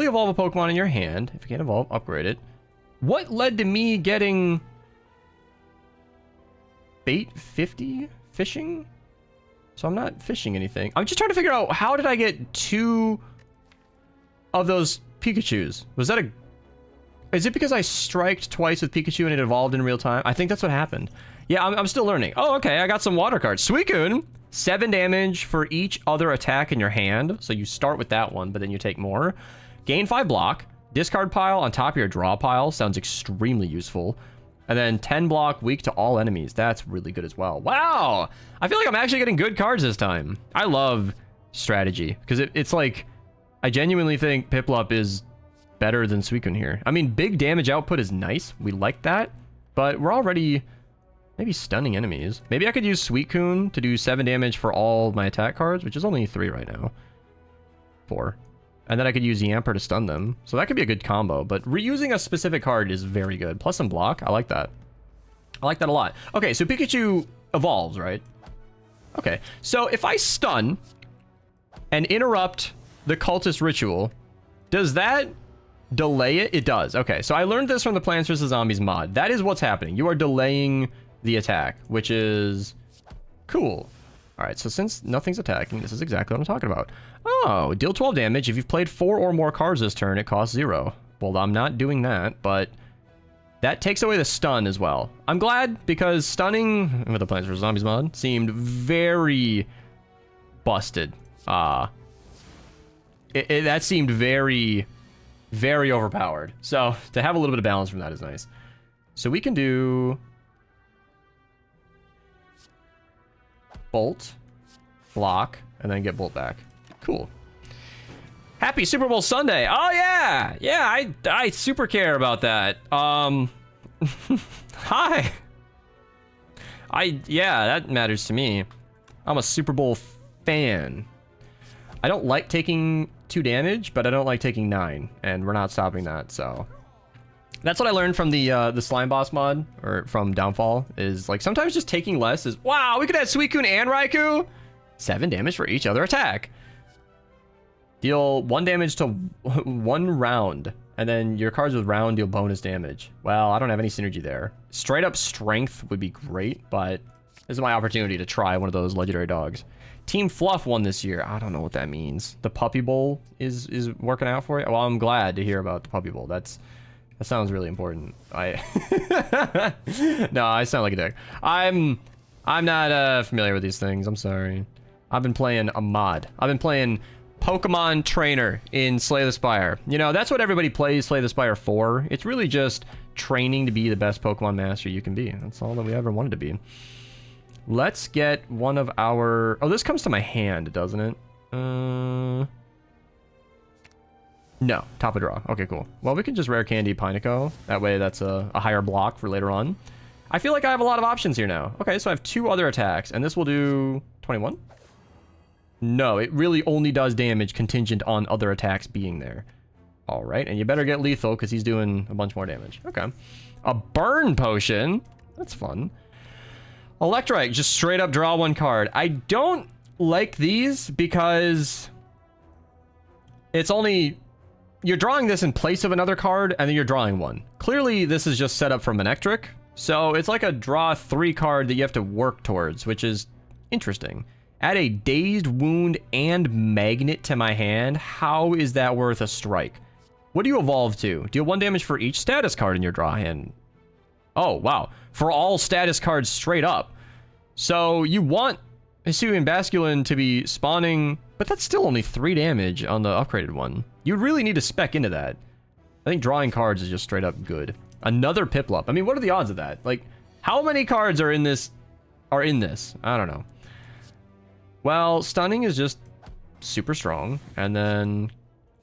evolve a Pokemon in your hand. If you can't evolve, upgrade it. What led to me getting bait 50 fishing? So I'm not fishing anything. I'm just trying to figure out, how did I get 2 of those Pikachus? Was that is it because I striked twice with Pikachu and it evolved in real time? I think that's what happened. Yeah, I'm still learning. Oh, okay, I got some water cards. Suicune, 7 damage for each other attack in your hand. So you start with that one, but then you take more. Gain 5 block. Discard pile on top of your draw pile. Sounds extremely useful. And then 10 block, weak to all enemies. That's really good as well. Wow! I feel like I'm actually getting good cards this time. I love strategy, because it's like, I genuinely think Piplup is better than Suicune here. I mean, big damage output is nice. We like that. But we're already maybe stunning enemies. Maybe I could use Suicune to do 7 damage for all my attack cards, which is only 3 right now. 4. And then I could use Yamper to stun them. So that could be a good combo. But reusing a specific card is very good. Plus some block. I like that. I like that a lot. Okay, so Pikachu evolves, right? Okay. So if I stun and interrupt the cultist ritual, does that delay it? It does. Okay, so I learned this from the Plants vs. Zombies mod. That is what's happening. You are delaying the attack, which is cool. All right, so since nothing's attacking, this is exactly what I'm talking about. Oh, deal 12 damage. If you've played 4 or more cards this turn, it costs 0. Well, I'm not doing that, but that takes away the stun as well. I'm glad, because stunning with the Plants vs. Zombies mod seemed very busted. That seemed very, very overpowered. So to have a little bit of balance from that is nice. So we can do Bolt, block, and then get Bolt back. Cool. Happy Super Bowl Sunday. Oh yeah. Yeah, I super care about that. Hi. Yeah, that matters to me. I'm a Super Bowl fan. I don't like taking 2 damage, but I don't like taking 9, and we're not stopping that, so. That's what I learned from the Slime Boss mod, or from Downfall, is like sometimes just taking less is, wow, we could have Suicune and Raikou. 7 damage for each other attack. Deal 1 damage to 1 round, and then your cards with round deal bonus damage. Well, I don't have any synergy there. Straight up strength would be great, but this is my opportunity to try one of those legendary dogs. Team Fluff won this year. I don't know what that means. The Puppy Bowl is working out for you. Well, I'm glad to hear about the Puppy Bowl. That sounds really important. No, I sound like a dick. I'm not familiar with these things. I'm sorry. I've been playing a mod. I've been playing Pokemon Trainer in Slay the Spire. You know, that's what everybody plays Slay the Spire for. It's really just training to be the best Pokemon master you can be. That's all that we ever wanted to be. Let's get one of our... Oh, this comes to my hand, doesn't it? No, top of draw. Okay, cool. Well, we can just rare candy Pineco. That way that's a higher block for later on. I feel like I have a lot of options here now. Okay, so I have 2 other attacks, and this will do 21? No, it really only does damage contingent on other attacks being there. All right, and you better get lethal because he's doing a bunch more damage. Okay. A burn potion. That's fun. Electrike, just straight up draw 1 card. I don't like these because it's only... You're drawing this in place of another card, and then you're drawing 1. Clearly, this is just set up for Manectric, so it's like a draw 3 card that you have to work towards, which is interesting. Add a Dazed Wound and Magnet to my hand. How is that worth a strike? What do you evolve to? Deal 1 damage for each status card in your draw hand. Oh, wow. For all status cards straight up. So you want Hisuian Basculin to be spawning, but that's still only 3 damage on the upgraded one. You really need to spec into that. I think drawing cards is just straight up good. Another Piplup. I mean, what are the odds of that? Like, how many cards are in this? I don't know. Well, stunning is just super strong, and then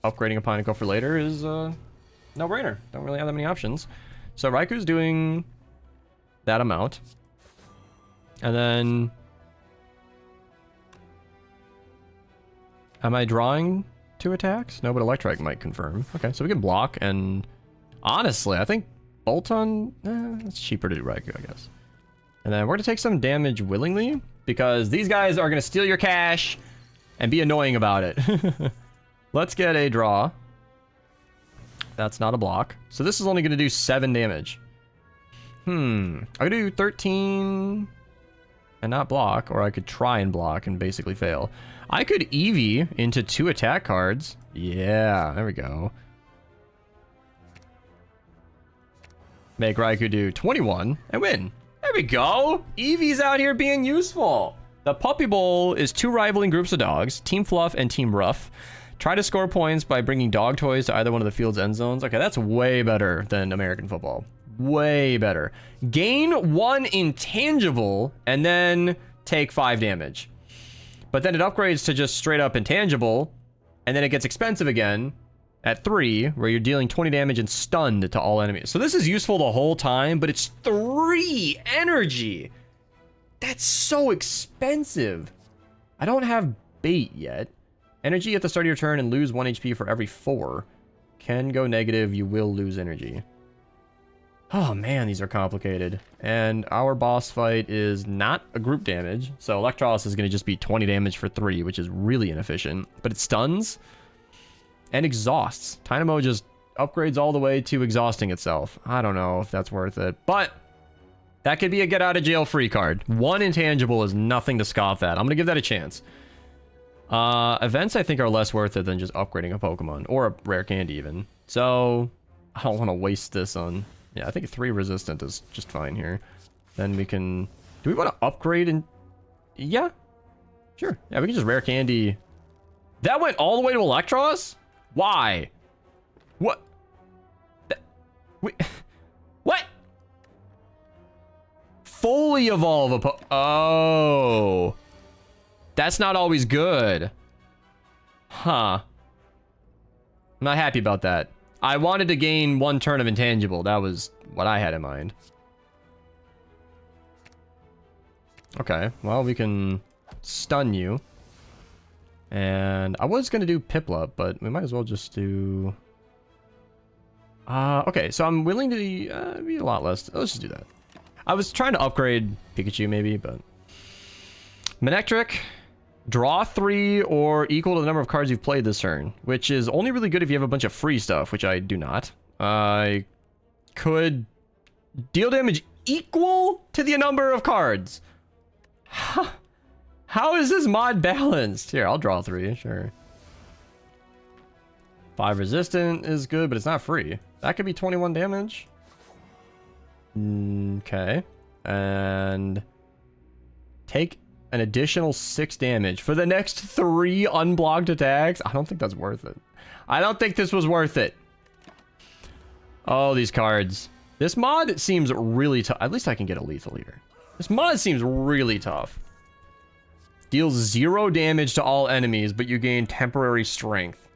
upgrading a Pineapple for later is no-brainer. Don't really have that many options. So Raiku's doing that amount. And then... Am I drawing 2 attacks? No, but Electrike might confirm. Okay, so we can block, and honestly, I think Bolton... it's cheaper to do Raikou, I guess. And then we're going to take some damage willingly, because these guys are going to steal your cash and be annoying about it. Let's get a draw. That's not a block. So this is only going to do 7 damage. I could do 13 and not block, or I could try and block and basically fail. I could Eevee into 2 attack cards. Yeah, there we go. Make Raikou do 21 and win. There we go. Eevee's out here being useful. The Puppy Bowl is 2 rivaling groups of dogs, Team Fluff and Team Rough. Try to score points by bringing dog toys to either one of the field's end zones. Okay, that's way better than American football. Way better. Gain 1 intangible and then take 5 damage. But then it upgrades to just straight up intangible, and then it gets expensive again at 3, where you're dealing 20 damage and stunned to all enemies. So this is useful the whole time, but it's 3 energy. That's so expensive. I don't have bait yet. Energy at the start of your turn and lose 1 HP for every 4. Can go negative, you will lose energy. Oh man, these are complicated. And our boss fight is not a group damage, so Electros is going to just be 20 damage for 3, which is really inefficient. But it stuns and exhausts. Tynamo just upgrades all the way to exhausting itself. I don't know if that's worth it, but that could be a get out of jail free card. 1 intangible is nothing to scoff at. I'm going to give that a chance. Events I think are less worth it than just upgrading a Pokemon, or a rare candy even. So I don't want to waste this on... Yeah, I think 3 resistant is just fine here. Then we can... Do we want to upgrade and... Yeah. Sure. Yeah, we can just rare candy. That went all the way to Electros? Why? What? What? Fully evolve a Oh. That's not always good. Huh. I'm not happy about that. I wanted to gain 1 turn of intangible. That was what I had in mind. Okay, well, we can stun you. And I was going to do Piplup, but we might as well just do... okay, so I'm willing to be a lot less. Let's just do that. I was trying to upgrade Pikachu maybe, but... Manectric. Draw 3 or equal to the number of cards you've played this turn, which is only really good if you have a bunch of free stuff, which I do not. I could deal damage equal to the number of cards. How is this mod balanced? Here, I'll draw 3, sure. 5 resistant is good, but it's not free. That could be 21 damage. Okay. And take an additional 6 damage for the next 3 unblocked attacks. I don't think that's worth it. I don't think this was worth it. Oh, these cards. This mod seems really tough. At least I can get a lethal here. This mod seems really tough. Deals 0 damage to all enemies, but you gain temporary strength.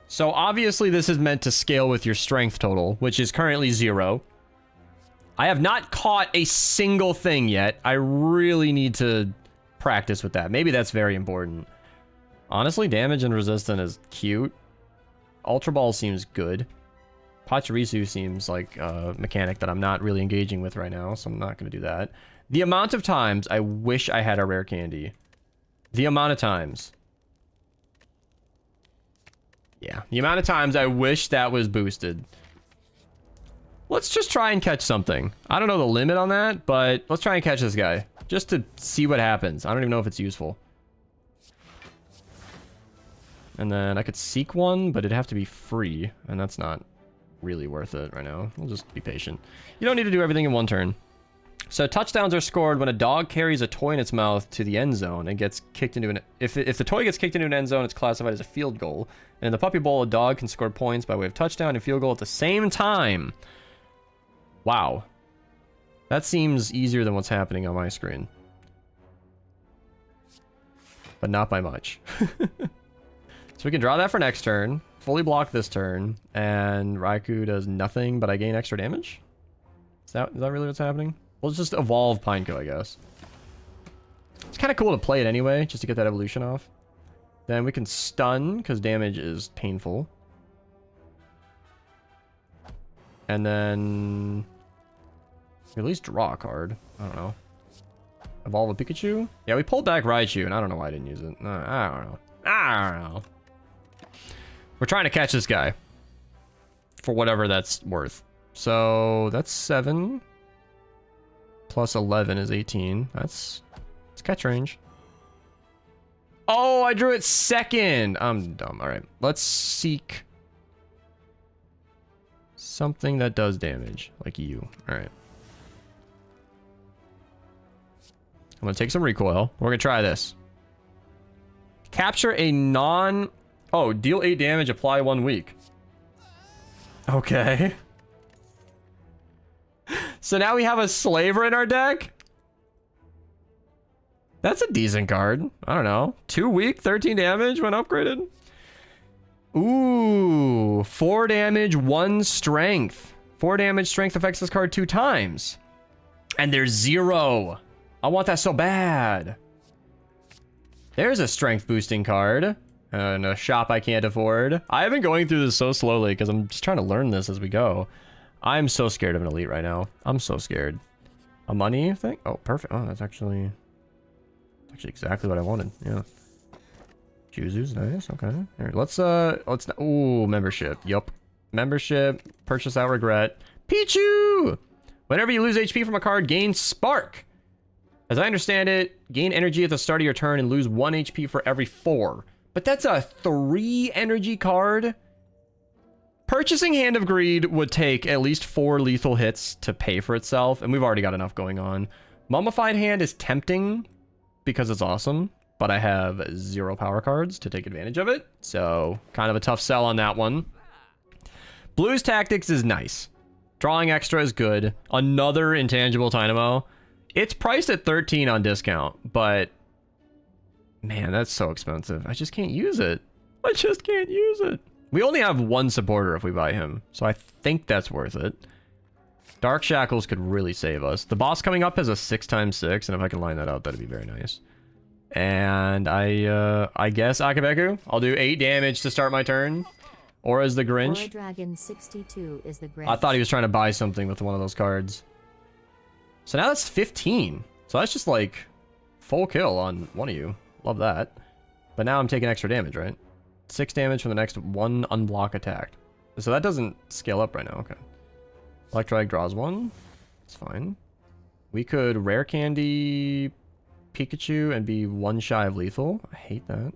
So obviously this is meant to scale with your strength total, which is currently 0. I have not caught a single thing yet. I really need to practice with that. Maybe that's very important. Honestly, damage and resistant is cute. Ultra Ball seems good. Pachirisu seems like a mechanic that I'm not really engaging with right now, so I'm not going to do that. The amount of times I wish I had a rare candy. The amount of times. Yeah, the amount of times I wish that was boosted. Let's just try and catch something. I don't know the limit on that, but let's try and catch this guy. Just to see what happens. I don't even know if it's useful. And then I could seek one, but it'd have to be free. And that's not really worth it right now. We'll just be patient. You don't need to do everything in one turn. So touchdowns are scored when a dog carries a toy in its mouth to the end zone and gets kicked into an... If the toy gets kicked into an end zone, it's classified as a field goal. And in the Puppy Bowl, a dog can score points by way of touchdown and field goal at the same time. Wow. That seems easier than what's happening on my screen. But not by much. So we can draw that for next turn, fully block this turn, and Raikou does nothing, but I gain extra damage? Is that really what's happening? We'll just evolve Pineco, I guess. It's kind of cool to play it anyway, just to get that evolution off. Then we can stun, because damage is painful. And then... at least draw a card. I don't know. Evolve a Pikachu? Yeah, we pulled back Raichu, and I don't know why I didn't use it. I don't know. I don't know. We're trying to catch this guy. For whatever that's worth. So, that's 7. Plus 11 is 18. It's catch range. Oh, I drew it second. I'm dumb. Alright. Let's seek something that does damage. Like you. Alright. I'm going to take some recoil. We're going to try this. Capture a non... Oh, deal 8 damage, apply 1 week. Okay. So now we have a Slaver in our deck? That's a decent card. I don't know. 2 weak, 13 damage when upgraded. Ooh, 4 damage, 1 strength. 4 damage, strength affects this card 2 times. And there's 0. I want that so bad. There's a strength boosting card. And a shop I can't afford. I've been going through this so slowly because I'm just trying to learn this as we go. I'm so scared of an elite right now. I'm so scared. A money thing? Oh, perfect. Oh, that's actually exactly what I wanted. Yeah. Juzu's nice. Okay. Here, let's ooh, membership. Yup. Membership. Purchase out regret. Pichu! Whenever you lose HP from a card, gain spark. As I understand it, gain energy at the start of your turn and lose 1 HP for every 4. But that's a 3 energy card. Purchasing Hand of Greed would take at least 4 lethal hits to pay for itself, and we've already got enough going on. Mummified Hand is tempting because it's awesome, but I have 0 power cards to take advantage of it, so kind of a tough sell on that one. Blue's Tactics is nice. Drawing extra is good. Another intangible Dynamo. It's priced at 13 on discount, but man, that's so expensive. I just can't use it. I just can't use it. We only have 1 supporter if we buy him, so I think that's worth it. Dark Shackles could really save us. The boss coming up has a 6x6, and if I can line that up, that'd be very nice. And I guess Akabeku. I'll do 8 damage to start my turn. Or as the Grinch. Dragon 62 is the Grinch. I thought he was trying to buy something with one of those cards. So now that's 15. So that's just like full kill on one of you. Love that. But now I'm taking extra damage, right? 6 damage from the next 1 unblock attack. So that doesn't scale up right now. Okay. Electrike draws 1. It's fine. We could rare candy Pikachu and be 1 shy of lethal. I hate that.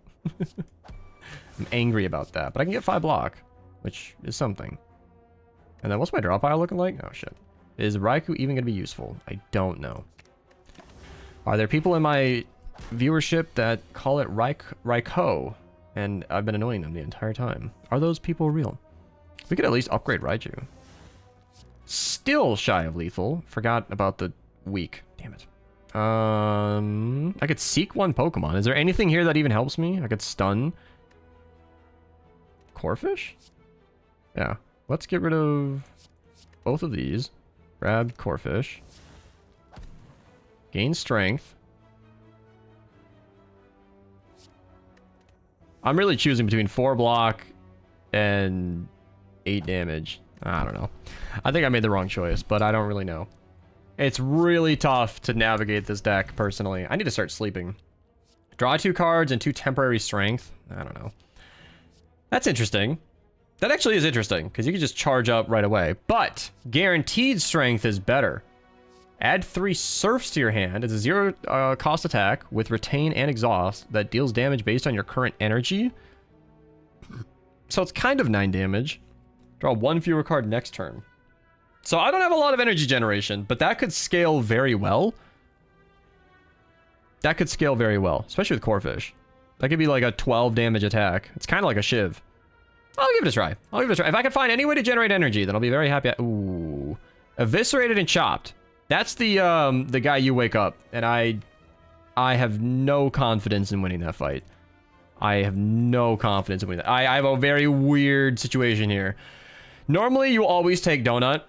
I'm angry about that. But I can get 5 block, which is something. And then what's my draw pile looking like? Oh shit. Is Raikou even going to be useful? I don't know. Are there people in my viewership that call it Raikou? And I've been annoying them the entire time. Are those people real? We could at least upgrade Raichu. Still shy of lethal. Forgot about the weak. Damn it. I could seek 1 Pokemon. Is there anything here that even helps me? I could stun. Corphish? Yeah. Let's get rid of both of these. Grab Corphish. Gain strength. I'm really choosing between 4 block and 8 damage. I don't know. I think I made the wrong choice, but I don't really know. It's really tough to navigate this deck, personally. I need to start sleeping. Draw 2 cards and 2 temporary strength. I don't know. That's interesting. That actually is interesting, because you can just charge up right away. But guaranteed strength is better. Add 3 Surfs to your hand. It's a 0 cost attack with retain and exhaust that deals damage based on your current energy. So it's kind of 9 damage. Draw 1 fewer card next turn. So I don't have a lot of energy generation, but that could scale very well. That could scale very well, especially with Corefish. That could be like a 12 damage attack. It's kind of like a Shiv. I'll give it a try. I'll give it a try. If I can find any way to generate energy, then I'll be very happy. Ooh. Eviscerated and chopped. That's the guy you wake up. And I have no confidence in winning that fight. I have no confidence in winning that. I have a very weird situation here. Normally, you always take Donut.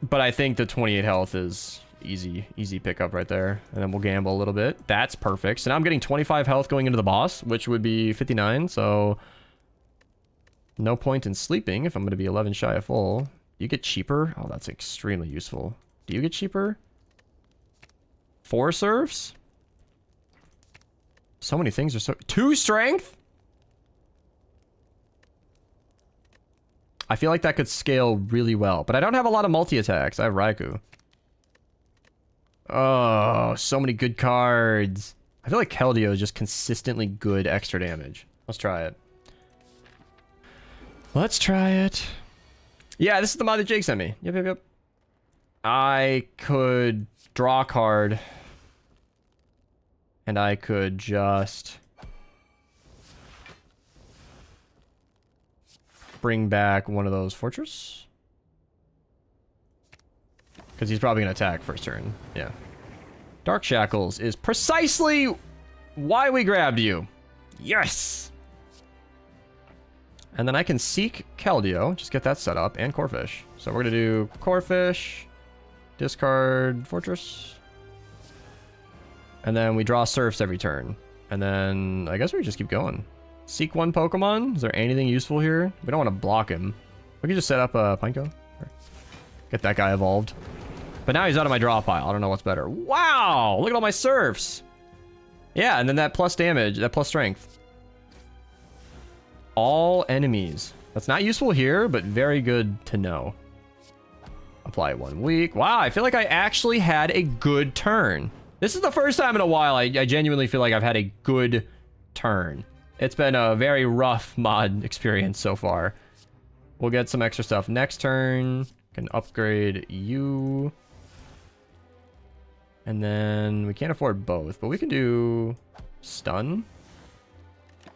But I think the 28 health is easy pickup right there. And then we'll gamble a little bit. That's perfect. So now I'm getting 25 health going into the boss, which would be 59. So no point in sleeping if I'm going to be 11 shy of full. You get cheaper? Oh, that's extremely useful. Do you get cheaper? 4 serves? So many things are so... 2 strength? I feel like that could scale really well. But I don't have a lot of multi-attacks. I have Raikou. Oh, so many good cards. I feel like Keldeo is just consistently good extra damage. Let's try it. Let's try it. Yeah, this is the mod that Jake sent me. Yep. I could draw a card. And I could just bring back one of those Fortress. Because he's probably going to attack first turn. Yeah. Dark Shackles is precisely why we grabbed you. Yes! And then I can seek Keldeo. Just get that set up. And Corefish. So we're going to do Corefish. Discard Fortress. And then we draw Surfs every turn. And then I guess we just keep going. Seek 1 Pokemon. Is there anything useful here? We don't want to block him. We can just set up a Pineco. Get that guy evolved. But now he's out of my draw pile. I don't know what's better. Wow! Look at all my Surfs. Yeah, and then that plus damage, that plus strength. All enemies. That's not useful here, but very good to know. Apply 1 week. Wow, I feel like I actually had a good turn. This is the first time in a while I genuinely feel like I've had a good turn. It's been a very rough mod experience so far. We'll get some extra stuff next turn. Can upgrade you. And then we can't afford both, but we can do stun.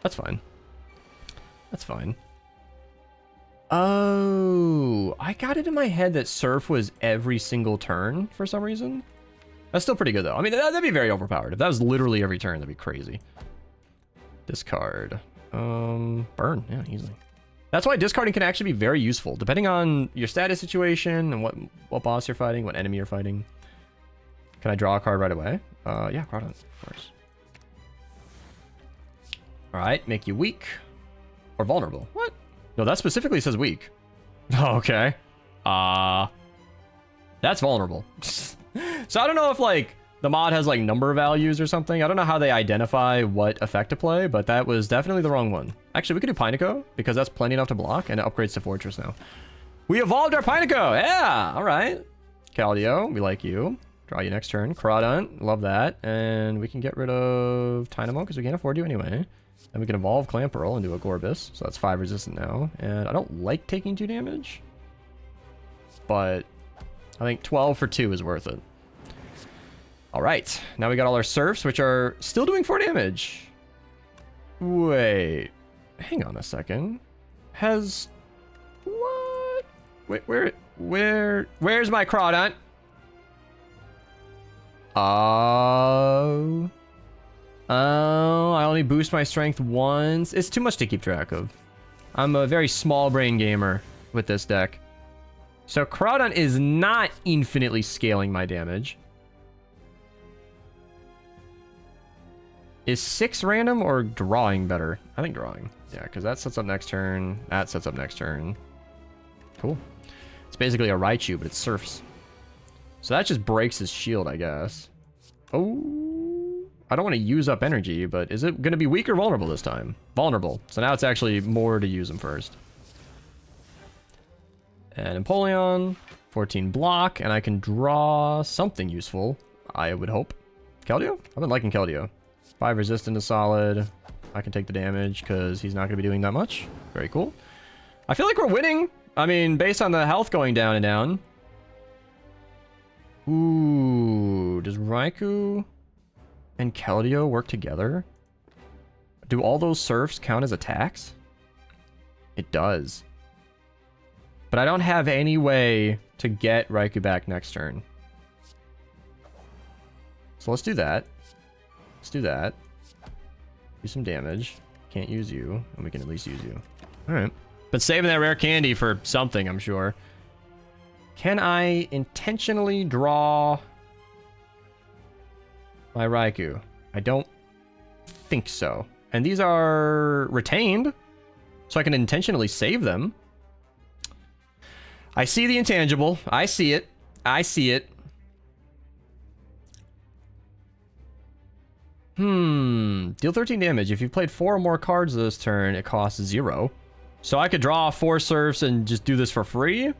That's fine. That's fine. Oh, I got it in my head that Surf was every single turn for some reason. That's still pretty good though. I mean, that'd be very overpowered. If that was literally every turn, that'd be crazy. Discard. Burn. Yeah, easily. That's why discarding can actually be very useful, depending on your status situation and what boss you're fighting, what enemy you're fighting. Can I draw a card right away? Yeah, Crawdon, of course. All right, make you weak or vulnerable. What? No, that specifically says weak. Okay. That's vulnerable. So I don't know if like the mod has like number values or something. I don't know how they identify what effect to play, but that was definitely the wrong one. Actually, we could do Pineco because that's plenty enough to block, and it upgrades to Fortress now. We evolved our Pineco. Yeah, all right. Keldeo, we like you. Draw you next turn. Crawdon, love that. And we can get rid of Tynamo because we can't afford you anyway. And we can evolve Clamperl into a Gorbis. So that's 5 resistant now. And I don't like taking 2 damage. But I think 12 for 2 is worth it. All right. Now we got all our Surfs, which are still doing 4 damage. Wait. Hang on a second. Has... What? Wait, where's my Crawdon? Oh, I only boost my strength once. It's too much to keep track of. I'm a very small brain gamer with this deck. So Crawdon is not infinitely scaling my damage. Is 6 random or drawing better? I think drawing. Yeah, because that sets up next turn. That sets up next turn. Cool. It's basically a Raichu, but it surfs. So that just breaks his shield, I guess. Oh, I don't want to use up energy, but is it going to be weak or vulnerable this time? Vulnerable. So now it's actually more to use him first. And Empoleon, 14 block, and I can draw something useful, I would hope. Keldeo? I've been liking Keldeo. 5 resistant to solid. I can take the damage because he's not going to be doing that much. Very cool. I feel like we're winning. I mean, based on the health going down and down. Ooh, does Raikou and Keldeo work together? Do all those surfs count as attacks? It does. But I don't have any way to get Raikou back next turn. So let's do that. Let's do that. Do some damage. Can't use you, and we can at least use you. Alright. But saving that rare candy for something, I'm sure. Can I intentionally draw my Raikou? I don't think so. And these are retained, so I can intentionally save them. I see the intangible. I see it. I see it. Deal 13 damage. If you've played 4 or more cards this turn, it costs 0. So I could draw 4 surfs and just do this for free.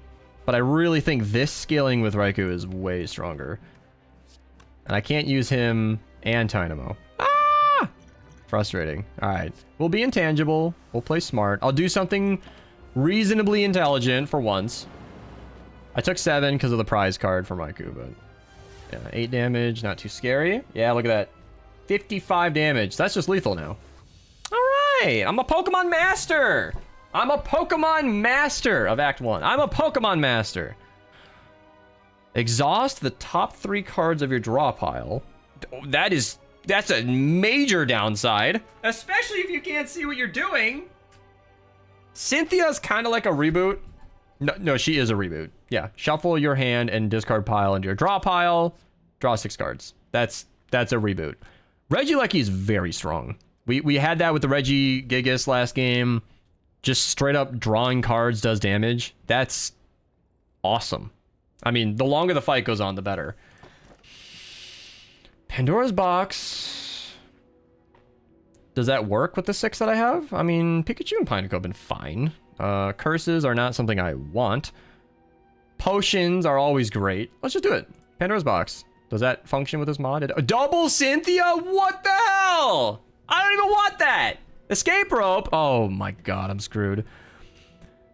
But I really think this scaling with Raikou is way stronger. And I can't use him and Tynamo. Ah! Frustrating. Alright. We'll be intangible. We'll play smart. I'll do something reasonably intelligent for once. I took 7 because of the prize card for Raikou, but... yeah, 8 damage. Not too scary. Yeah, look at that. 55 damage. That's just lethal now. Alright! I'm a Pokemon Master! I'm a Pokemon Master of Act 1. I'm a Pokemon Master. Exhaust the top 3 cards of your draw pile. That's a major downside. Especially if you can't see what you're doing. Cynthia's kind of like a reboot. No, she is a reboot. Yeah, shuffle your hand and discard pile into your draw pile. Draw 6 cards. That's a reboot. Regieleki is very strong. We had that with the Regigigas last game. Just straight up drawing cards does damage. That's awesome. I mean, the longer the fight goes on, the better. Pandora's Box. Does that work with the 6 that I have? I mean, Pikachu and Pineco have been fine. Curses are not something I want. Potions are always great. Let's just do it. Pandora's Box. Does that function with this mod? Double Cynthia? What the hell? I don't even want that. Escape rope. Oh my god, I'm screwed.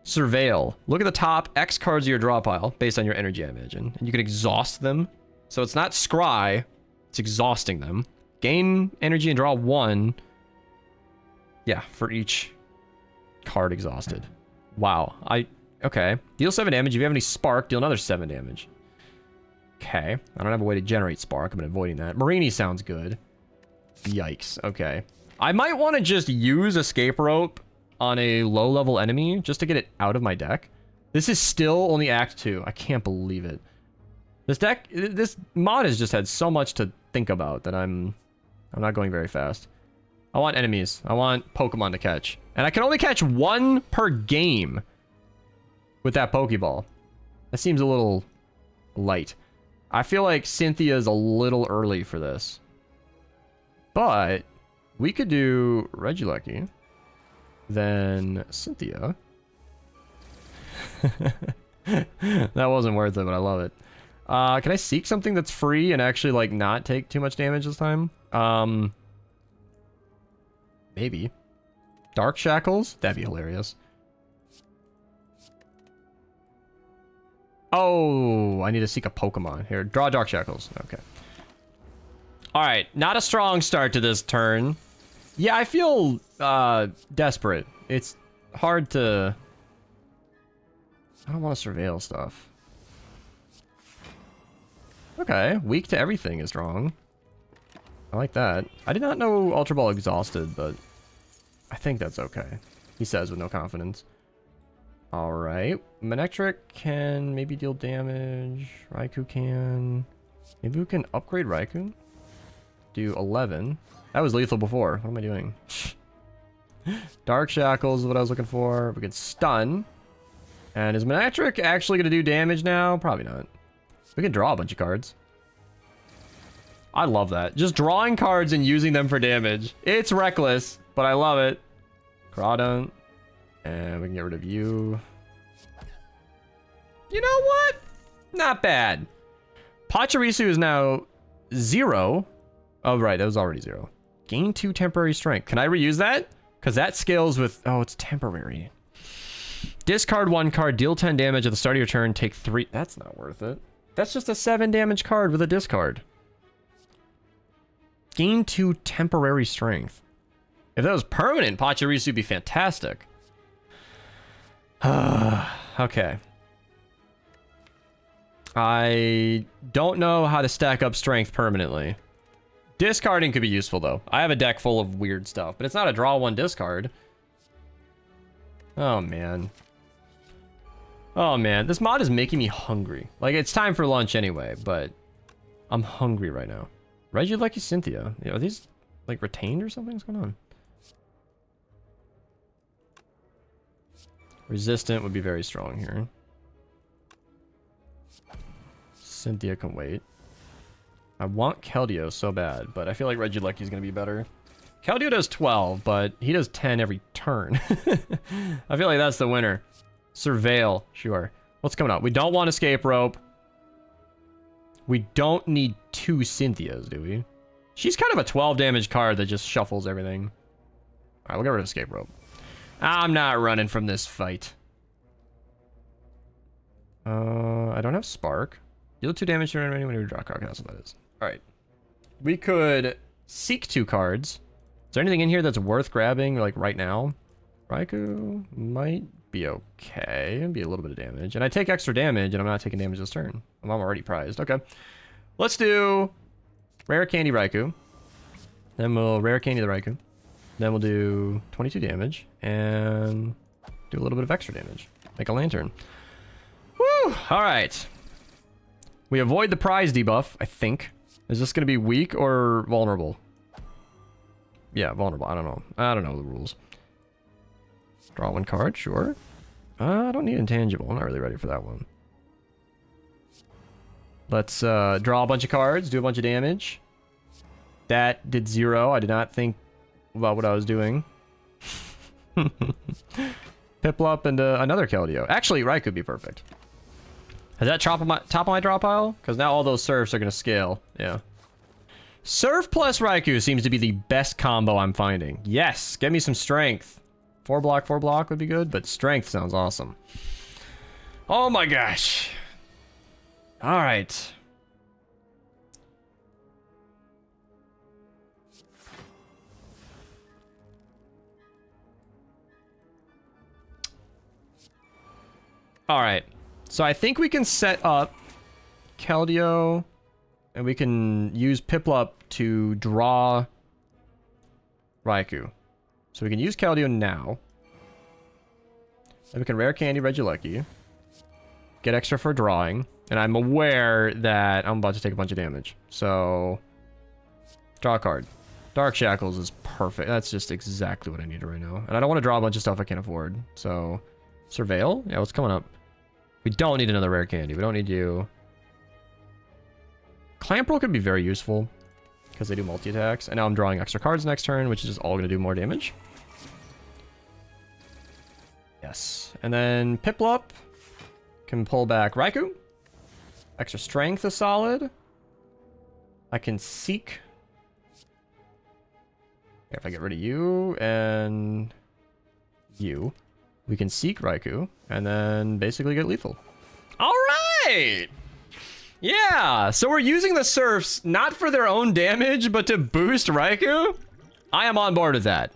Surveil. Look at the top X cards of your draw pile based on your energy, I imagine. And you can exhaust them. So it's not scry. It's exhausting them. Gain energy and draw 1. Yeah, for each card exhausted. Wow. Okay. Deal 7 damage. If you have any spark, deal another 7 damage. Okay. I don't have a way to generate spark. I've been avoiding that. Marini sounds good. Yikes. Okay. I might want to just use Escape Rope on a low-level enemy just to get it out of my deck. This is still only Act 2. I can't believe it. This mod has just had so much to think about that I'm not going very fast. I want enemies. I want Pokemon to catch. And I can only catch 1 per game with that Pokeball. That seems a little light. I feel like Cynthia is a little early for this. But we could do Regieleki, then Cynthia. That wasn't worth it, but I love it. Can I seek something that's free and actually like not take too much damage this time? Maybe. Dark Shackles? That'd be hilarious. Oh, I need to seek a Pokemon. Here, draw Dark Shackles. Okay. Alright, not a strong start to this turn. Yeah, I feel desperate. It's hard to... I don't want to surveil stuff. Okay, weak to everything is strong. I like that. I did not know Ultra Ball exhausted, but I think that's okay. He says with no confidence. Alright. Manectric can maybe deal damage. Raikou can... Maybe we can upgrade Raikou? Do 11. That was lethal before. What am I doing? Dark Shackles is what I was looking for. We could stun. And is Manectric actually going to do damage now? Probably not. We can draw a bunch of cards. I love that. Just drawing cards and using them for damage. It's reckless, but I love it. Crawdon. And we can get rid of you. You know what? Not bad. Pachirisu is now 0. Oh, right. That was already 0. Gain 2 temporary strength. Can I reuse that? Because that scales with... Oh, it's temporary. Discard 1 card, deal 10 damage at the start of your turn, take 3... That's not worth it. That's just a 7 damage card with a discard. Gain 2 temporary strength. If that was permanent, Pachirisu would be fantastic. Okay. I don't know how to stack up strength permanently. Discarding could be useful, though. I have a deck full of weird stuff, but it's not a draw 1 discard. Oh, man. Oh, man. This mod is making me hungry. Like, it's time for lunch anyway, but I'm hungry right now. Regilucky Cynthia. Are these, like, retained or something? What's going on? Resistant would be very strong here. Cynthia can wait. I want Keldeo so bad, but I feel like Regilucky is going to be better. Keldeo does 12, but he does 10 every turn. I feel like that's the winner. Surveil, sure. What's coming up? We don't want Escape Rope. We don't need 2 Cynthias, do we? She's kind of a 12 damage card that just shuffles everything. Alright, we'll get rid of Escape Rope. I'm not running from this fight. I don't have Spark. Deal 2 damage to enemy when you draw a card. Okay, that's what that is. Alright. We could seek 2 cards. Is there anything in here that's worth grabbing, like, right now? Raikou might be okay. It'd be a little bit of damage. And I take extra damage, and I'm not taking damage this turn. I'm already prized. Okay. Let's do Rare Candy Raikou. Then we'll Rare Candy the Raikou. Then we'll do 22 damage, and do a little bit of extra damage. Make a lantern. Woo! Alright. We avoid the prize debuff, I think. Is this going to be weak or vulnerable? Yeah, vulnerable. I don't know. I don't know the rules. Draw 1 card, sure. I don't need intangible. I'm not really ready for that one. Let's draw a bunch of cards, do a bunch of damage. That did 0. I did not think about what I was doing. Piplup and another Keldeo. Actually, Raikou could be top of my draw pile? Because now all those Surfs are going to scale. Yeah. Surf plus Raikou seems to be the best combo I'm finding. Yes, get me some strength. 4 block would be good, but strength sounds awesome. Oh my gosh. All right. All right. So I think we can set up Keldeo, and we can use Piplup to draw Raikou. So we can use Keldeo now. And we can Rare Candy Regilucky. Get extra for drawing. And I'm aware that I'm about to take a bunch of damage. So, draw a card. Dark Shackles is perfect. That's just exactly what I need right now. And I don't want to draw a bunch of stuff I can't afford. So, Surveil? Yeah, what's coming up? We don't need another Rare Candy. We don't need you. Clamp Roll could be very useful, because they do multi-attacks. And now I'm drawing extra cards next turn, which is just all going to do more damage. Yes. And then Piplup can pull back Raikou. Extra strength is solid. I can seek. If I get rid of you and you, we can seek Raikou and then basically get lethal. All right. Yeah, so we're using the Surfs not for their own damage, but to boost Raikou. I am on board with that.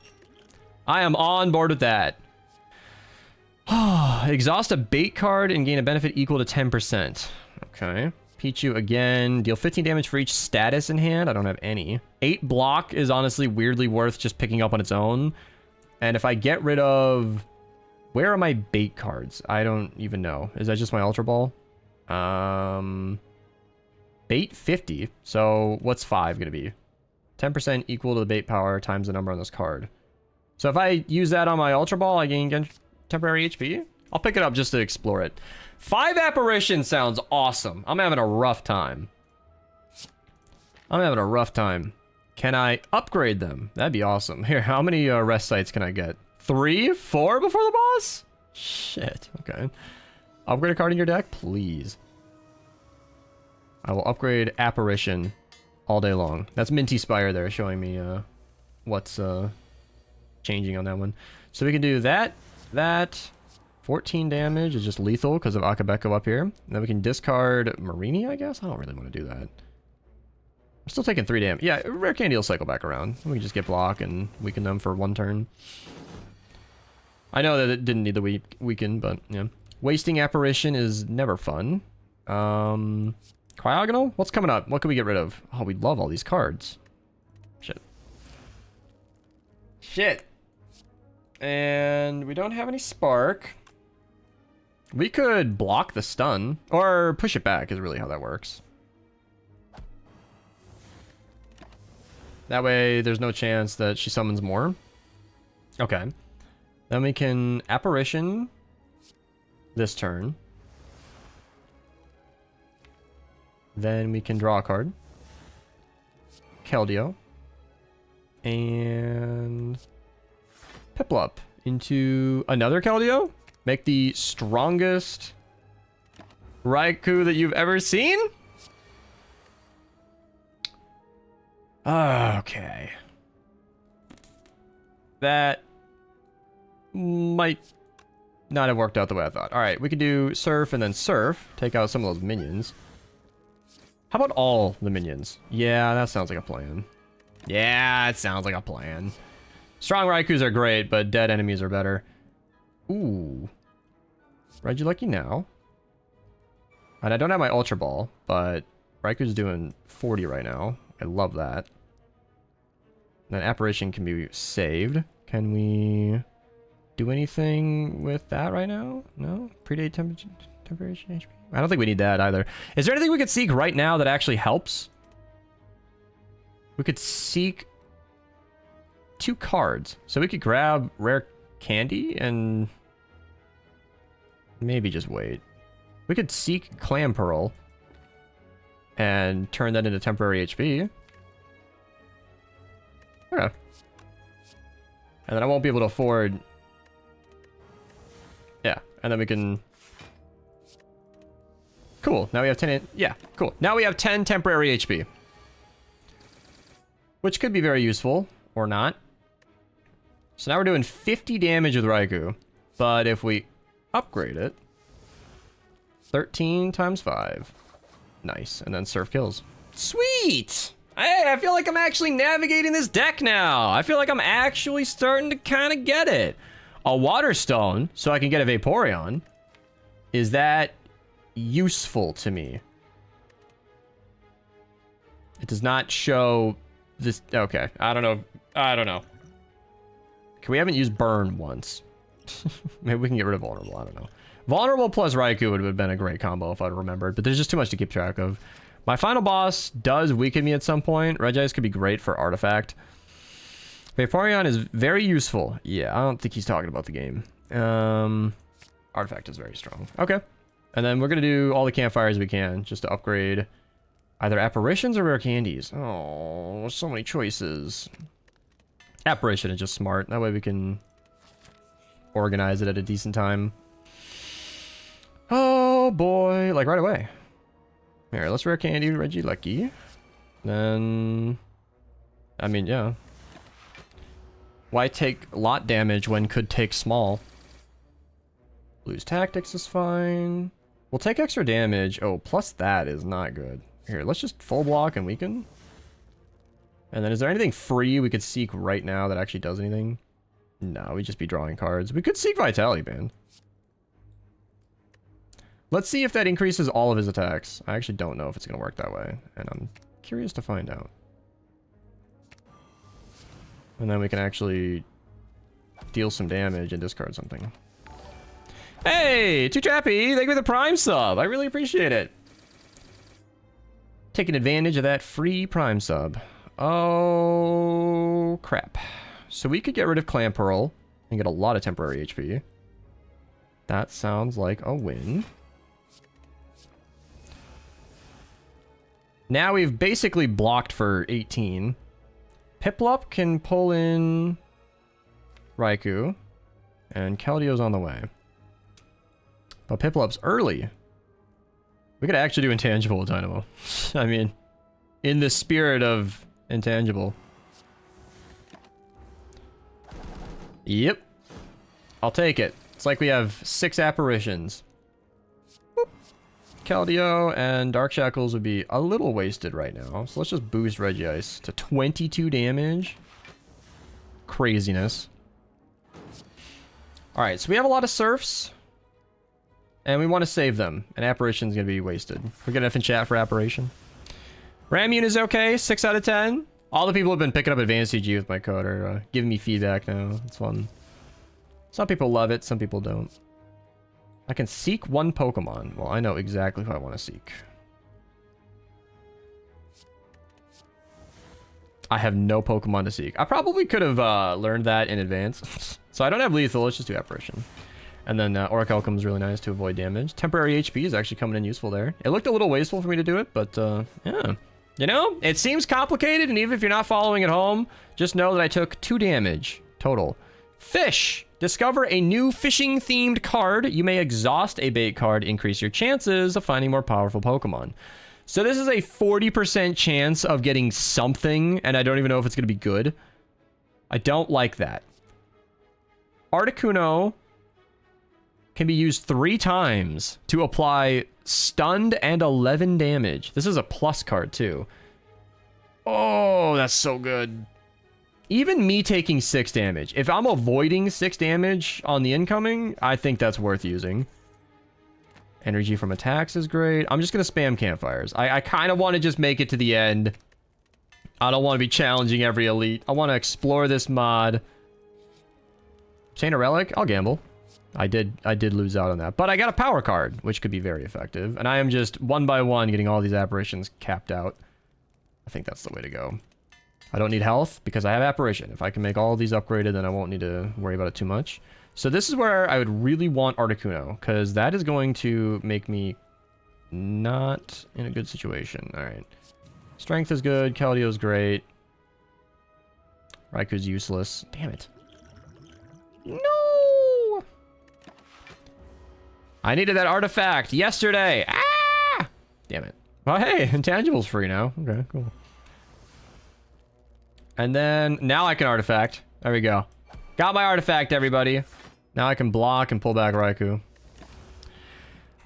I am on board with that. Exhaust a bait card and gain a benefit equal to 10%. Okay. Pichu again. Deal 15 damage for each status in hand. I don't have any. 8 block is honestly weirdly worth just picking up on its own. And if I get rid of... Where are my bait cards? I don't even know. Is that just my Ultra Ball? Bait 50. So what's 5 going to be? 10% equal to the bait power times the number on this card. So if I use that on my Ultra Ball, I gain temporary HP? I'll pick it up just to explore it. 5 apparitions sounds awesome. I'm having a rough time. Can I upgrade them? That'd be awesome. Here, how many rest sites can I get? 3? 4 before the boss? Shit. Okay. Upgrade a card in your deck, please. I will upgrade apparition all day long. That's Minty Spire there showing me what's changing on that one. So we can do that. 14 damage is just lethal because of Akabeko up here. And then we can discard Marini, I guess? I don't really want to do that. I'm still taking 3 damage. Yeah, Rare Candy will cycle back around. We can just get block and weaken them for 1 turn. I know that it didn't need the weaken, but yeah. Wasting Apparition is never fun. Cryogonal? What's coming up? What can we get rid of? Oh, we love all these cards. Shit. And we don't have any Spark. We could block the stun, or push it back is really how that works. That way there's no chance that she summons more. Okay. Then we can Apparition this turn. Then we can draw a card. Keldeo. And Piplup into another Keldeo. Make the strongest Raikou that you've ever seen? Okay. That might not have worked out the way I thought. Alright, we could do Surf and then Surf. Take out some of those minions. How about all the minions? Yeah, that sounds like a plan. Yeah, it sounds like a plan. Strong Raikous are great, but dead enemies are better. Ooh. Regilucky now. And I don't have my Ultra Ball, but Raikou's doing 40 right now. I love that. Then Apparition can be saved. Can we do anything with that right now? No? Predate temporary HP? I don't think we need that either. Is there anything we could seek right now that actually helps? We could seek 2 cards. So we could grab Rare Candy and maybe just wait. We could seek Clam Pearl and turn that into temporary HP. Okay. And then I won't be able to afford... Yeah, and then we can... Cool, now we have 10... Yeah, cool. Now we have 10 temporary HP. Which could be very useful, or not. So now we're doing 50 damage with Raikou. But if we upgrade it... 13 times 5. Nice, and then Surf kills. Sweet! I feel like I'm actually navigating this deck now. I feel like I'm actually starting to kind of get it. A Water Stone, so I can get a Vaporeon. Is that useful to me? It does not show this. Okay, I don't know. Okay, we haven't used Burn once. Maybe we can get rid of Vulnerable. I don't know. Vulnerable plus Raikou would have been a great combo if I'd remembered, but there's just too much to keep track of. My final boss does weaken me at some point. Regice could be great for Artifact. Vaporeon is very useful. Yeah, I don't think he's talking about the game. Artifact is very strong. Okay. And then we're going to do all the campfires we can just to upgrade either Apparitions or Rare Candies. Oh, so many choices. Apparition is just smart. That way we can organize it at a decent time. Oh boy, like right away. Here, let's Rare Candy Regilucky. Then, I mean, yeah. Why take lot damage when could take small? Lose Tactics is fine. We'll take extra damage. Oh, plus that is not good. Here, let's just full block and weaken. And then is there anything free we could seek right now that actually does anything? No, we'd just be drawing cards. We could seek Vitality Band. Let's see if that increases all of his attacks. I actually don't know if it's going to work that way, and I'm curious to find out. And then we can actually deal some damage and discard something. Hey, Too Trappy, thank you for the Prime sub. I really appreciate it. Taking advantage of that free Prime sub. Oh, crap. So we could get rid of Clam Pearl and get a lot of temporary HP. That sounds like a win. Now we've basically blocked for 18. Piplup can pull in Raikou, and Keldeo's on the way. But Piplup's early. We could actually do Intangible with Dynamo. I mean, in the spirit of Intangible. Yep. I'll take it. It's like we have 6 apparitions. Boop. Keldeo and Dark Shackles would be a little wasted right now. So let's just boost Regice to 22 damage. Craziness. Alright, so we have a lot of Surfs. And we want to save them. And Apparition's going to be wasted. We're good enough in chat for Apparition. Ramune is okay. 6 out of 10. All the people have been picking up Advanced CG with my code are giving me feedback now. It's fun. Some people love it, some people don't. I can seek one Pokemon. Well, I know exactly who I want to seek. I have no Pokemon to seek. I probably could have learned that in advance. So I don't have Lethal, let's just do Apparition. And then Orichalcum is really nice to avoid damage. Temporary HP is actually coming in useful there. It looked a little wasteful for me to do it, but yeah. You know, it seems complicated, and even if you're not following at home, just know that I took 2 damage total. Fish! Discover a new fishing-themed card. You may exhaust a bait card, increase your chances of finding more powerful Pokemon. So this is a 40% chance of getting something, and I don't even know if it's going to be good. I don't like that. Articuno can be used 3 times to apply stunned and 11 damage. This is a plus card too. Oh, that's so good. Even me taking 6 damage. If I'm avoiding 6 damage on the incoming, I think that's worth using. Energy from attacks is great. I'm just going to spam campfires. I kind of want to just make it to the end. I don't want to be challenging every elite. I want to explore this mod. Obtain a relic? I'll gamble. I did lose out on that. But I got a power card, which could be very effective. And I am just one by one getting all these apparitions capped out. I think that's the way to go. I don't need health because I have apparition. If I can make all of these upgraded, then I won't need to worry about it too much. So this is where I would really want Articuno, because that is going to make me not in a good situation. All right. Strength is good. Keldeo's great. Raiku's useless. Damn it. No! I needed that artifact yesterday. Ah! Damn it. Well, hey, Intangible's free now. Okay, cool. And then, now I can artifact. There we go. Got my artifact, everybody. Now I can block and pull back Raikou.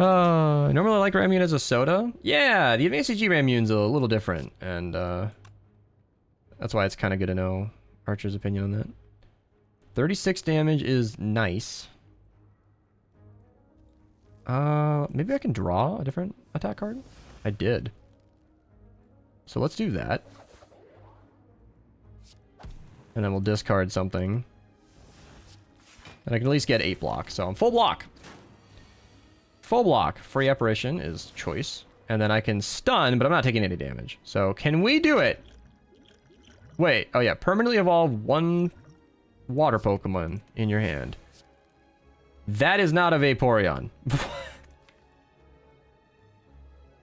I normally like Ramune as a soda. Yeah, the Advanced CG Ramune's a little different. And, that's why it's kind of good to know Archer's opinion on that. 36 damage is nice. Maybe I can draw a different attack card? I did. So let's do that. And then we'll discard something. And I can at least get 8 block. So I'm full block. Full block. Free apparition is choice. And then I can stun, but I'm not taking any damage. So can we do it? Wait. Oh yeah. Permanently evolve 1 water Pokemon in your hand. That is not a Vaporeon.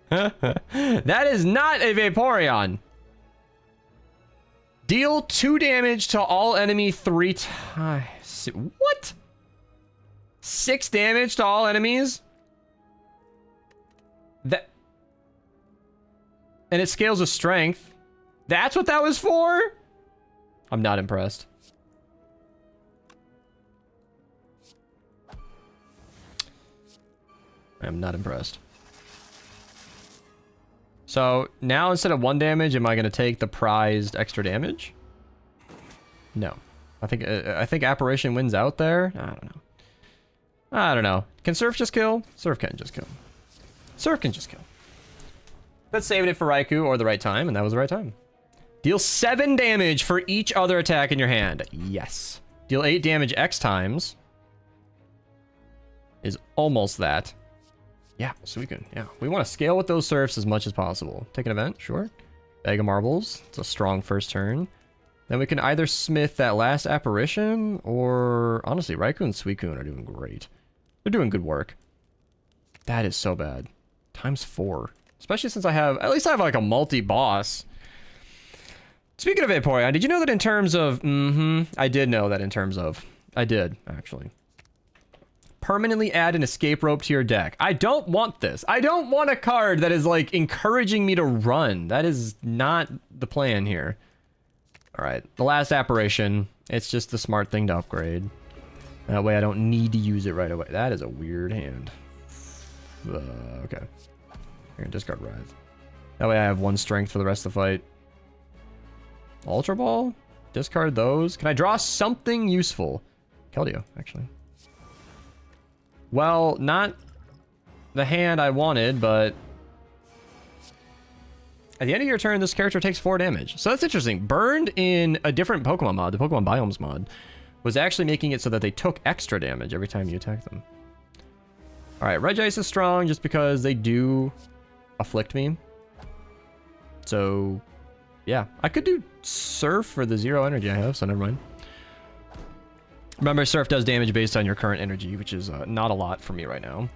That is not a Vaporeon. Deal 2 damage to all enemy 3 times. What? 6 damage to all enemies? That... And it scales with strength. That's what that was for? I'm not impressed. I'm not impressed. So now instead of 1 damage, am I going to take the prized extra damage? No. I think Apparition wins out there. I don't know. Can Surf just kill? Surf can just kill. Surf can just kill. Let's save it for Raikou or the right time, and that was the right time. Deal 7 damage for each other attack in your hand. Yes. Deal 8 damage X times. Is almost that. Yeah, so we can, yeah. We want to scale with those Surfs as much as possible. Take an event, sure. Bag of Marbles. It's a strong first turn. Then we can either smith that last apparition, or honestly, Raikou and Suicune are doing great. They're doing good work. That is so bad. Times 4. Especially since I have, at least I have like a multi-boss. Speaking of Vaporeon, did you know that in terms of, I did know that in terms of, I did, actually. Permanently add an escape rope to your deck. I don't want this. I don't want a card that is like encouraging me to run. That is not the plan here. All right, the last apparition. It's just the smart thing to upgrade. That way I don't need to use it right away. That is a weird hand. Okay. I'm gonna discard Writhe. That way I have 1 strength for the rest of the fight. Ultra Ball? Discard those. Can I draw something useful? Keldeo, actually. Well, not the hand I wanted, but... At the end of your turn, this character takes 4 damage. So that's interesting. Burned in a different Pokemon mod, the Pokemon Biomes mod, was actually making it so that they took extra damage every time you attack them. Alright, Regice is strong just because they do afflict me. So, yeah. I could do Surf for the 0 energy I have, so never mind. Remember, Surf does damage based on your current energy, which is not a lot for me right now.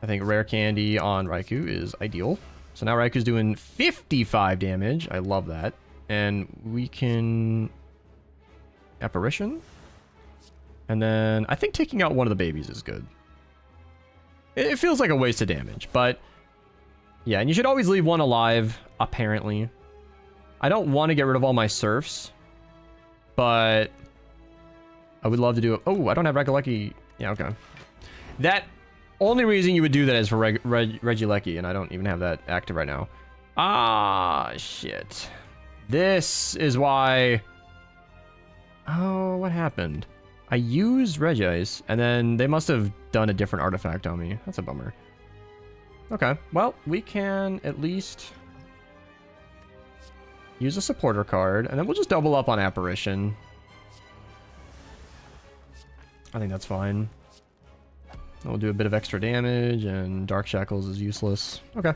I think Rare Candy on Raikou is ideal. So now Raikou's doing 55 damage. I love that. And we can... Apparition? And then I think taking out one of the babies is good. It feels like a waste of damage, but... Yeah, and you should always leave one alive, apparently. I don't want to get rid of all my Surfs, but... I would love to do it. Oh, I don't have Regieleki. Yeah, okay. That... Only reason you would do that is for Regieleki, and I don't even have that active right now. Ah, shit. This is why... Oh, what happened? I used Regice, and then they must have done a different artifact on me. That's a bummer. Okay, well, we can at least use a supporter card, and then we'll just double up on Apparition. I think that's fine. We'll do a bit of extra damage, and Dark Shackles is useless. Okay.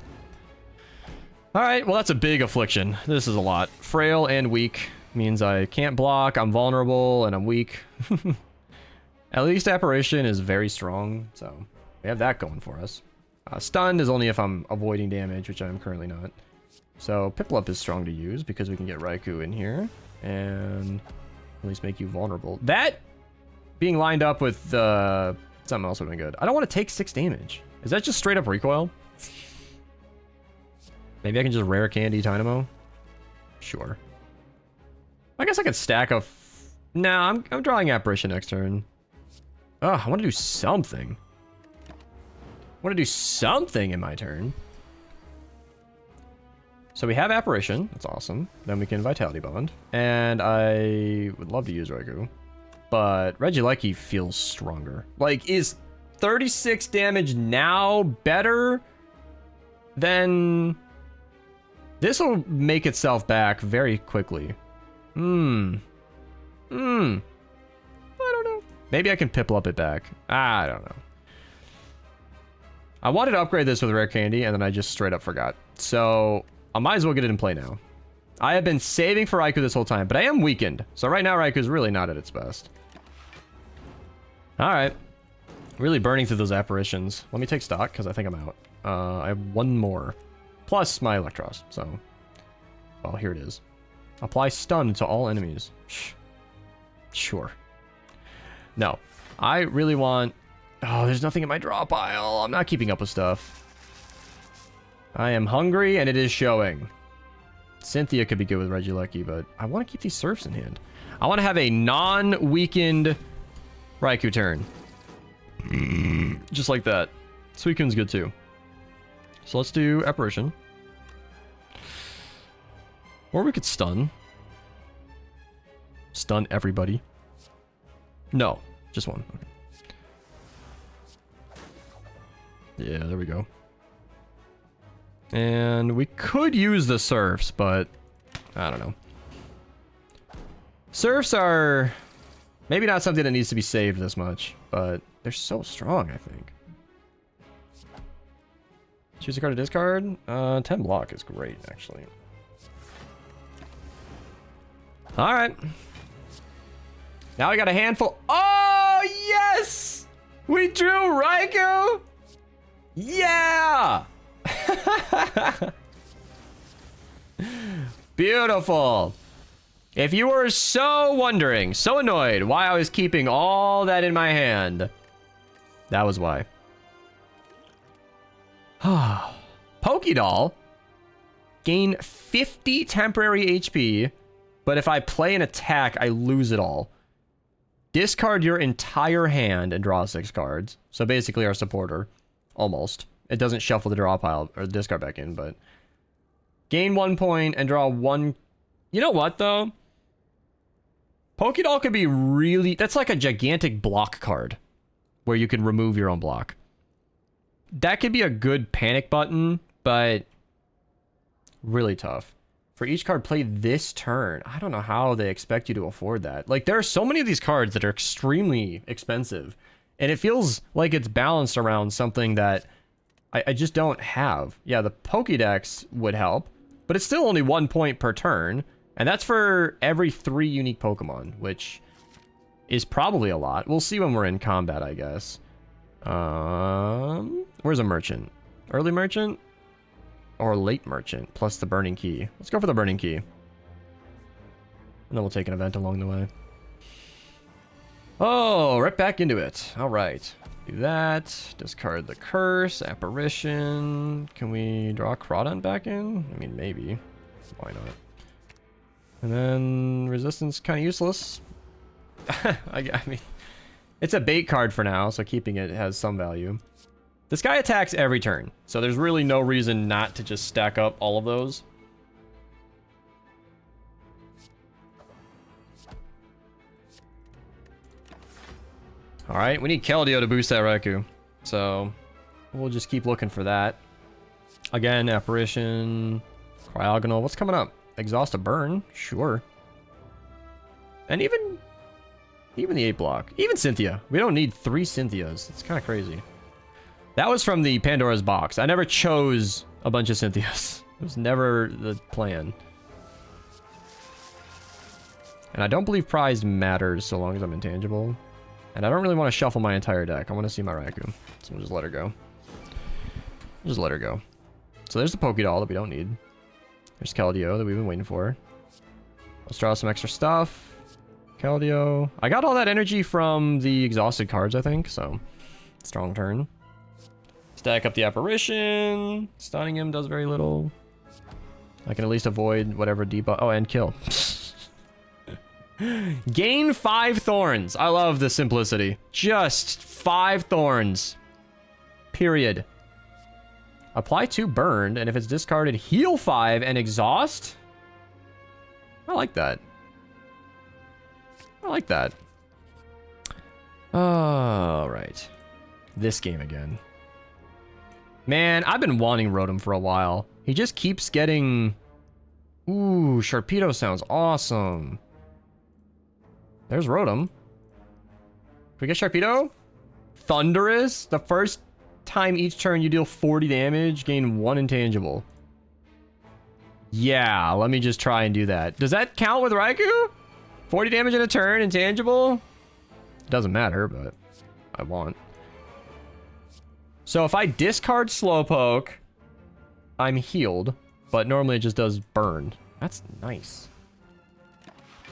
Alright, well that's a big affliction. This is a lot. Frail and weak means I can't block, I'm vulnerable, and I'm weak. At least Apparition is very strong, so we have that going for us. Stunned is only if I'm avoiding damage, which I'm currently not. So Piplup is strong to use because we can get Raikou in here, and at least make you vulnerable. That being lined up with something else would have been good. I don't want to take 6 damage. Is that just straight up recoil? Maybe I can just Rare Candy Dynamo? Sure. I guess I could stack a... Nah, I'm drawing Apparition next turn. Ugh, I want to do something. I want to do something in my turn. So we have Apparition. That's awesome. Then we can Vitality Bond. And I would love to use Raikou. But Regieleki feels stronger. Like, is 36 damage now better than... This will make itself back very quickly. I don't know. Maybe I can Piplup it back. I don't know. I wanted to upgrade this with Rare Candy, and then I just straight up forgot. So, I might as well get it in play now. I have been saving for Raikou this whole time, but I am weakened. So right now, Raikou's really not at its best. Alright. Really burning through those Apparitions. Let me take stock, because I think I'm out. I have 1 more. Plus my Electros, so... Well, here it is. Apply stun to all enemies. Sure. No. I really want... Oh, there's nothing in my draw pile. I'm not keeping up with stuff. I am hungry, and it is showing. Cynthia could be good with Regieleki, but I want to keep these Surfs in hand. I want to have a non-weakened Raikou turn. Just like that. Suicune's good too. So let's do Apparition. Or we could stun. Stun everybody. No, just one. Okay. Yeah, there we go. And we could use the Surfs, but I don't know. Surfs are maybe not something that needs to be saved this much, but they're so strong, I think. Choose a card to discard. 10 block is great, actually. Alright. Now we got a handful. Oh, yes! We drew Raikou! Yeah! Beautiful. If you were so wondering, so annoyed why I was keeping all that in my hand, that was why. Pokédoll. Gain 50 temporary HP but if I play an attack, I lose it all. Discard your entire hand and draw 6 cards. So basically our supporter. Almost. It doesn't shuffle the draw pile or the discard back in, but... Gain 1 point and draw 1... You know what, though? Pokédoll could be really... That's like a gigantic block card. Where you can remove your own block. That could be a good panic button, but... Really tough. For each card played this turn, I don't know how they expect you to afford that. Like, there are so many of these cards that are extremely expensive. And it feels like it's balanced around something that I just don't have. Yeah, the Pokédex would help, but it's still only 1 point per turn. And that's for every 3 unique Pokemon, which is probably a lot. We'll see when we're in combat, I guess. Where's a merchant? Early merchant? Or late merchant, plus the burning key. Let's go for the burning key. And then we'll take an event along the way. Oh, right back into it. All right. Do that. Discard the curse. Apparition. Can we draw Crawdon back in? I mean, maybe. Why not? And then resistance kind of useless. I mean, it's a bait card for now, so keeping it has some value. This guy attacks every turn, so there's really no reason not to just stack up all of those. Alright, we need Keldeo to boost that Raikou, so we'll just keep looking for that. Again, Apparition, Cryogonal, what's coming up? Exhaust a Burn? Sure. And even the 8 block. Even Cynthia. We don't need 3 Cynthias. It's kind of crazy. That was from the Pandora's box. I never chose a bunch of Cynthias. It was never the plan. And I don't believe prized matters so long as I'm intangible. And I don't really want to shuffle my entire deck. I want to see my Raikou. So we'll just let her go. Just let her go. So there's the Pokédoll that we don't need. There's Keldeo that we've been waiting for. Let's draw some extra stuff. Keldeo. I got all that energy from the exhausted cards, I think. So, strong turn. Stack up the Apparition. Stunning him does very little. I can at least avoid whatever debuff. Oh, and kill. Gain 5 thorns. I love the simplicity. Just 5 thorns. Period. Apply 2 burned, and if it's discarded, heal 5 and exhaust? I like that. I like that. Alright. This game again. Man, I've been wanting Rotom for a while. He just keeps getting... Ooh, Sharpedo sounds awesome. There's Rotom. Can we get Sharpedo? Thunderous? The first time each turn you deal 40 damage, gain 1 intangible. Yeah, let me just try and do that. Does that count with Raikou? 40 damage in a turn, intangible? It doesn't matter, but I want. So if I discard Slowpoke, I'm healed, but normally it just does burn. That's nice.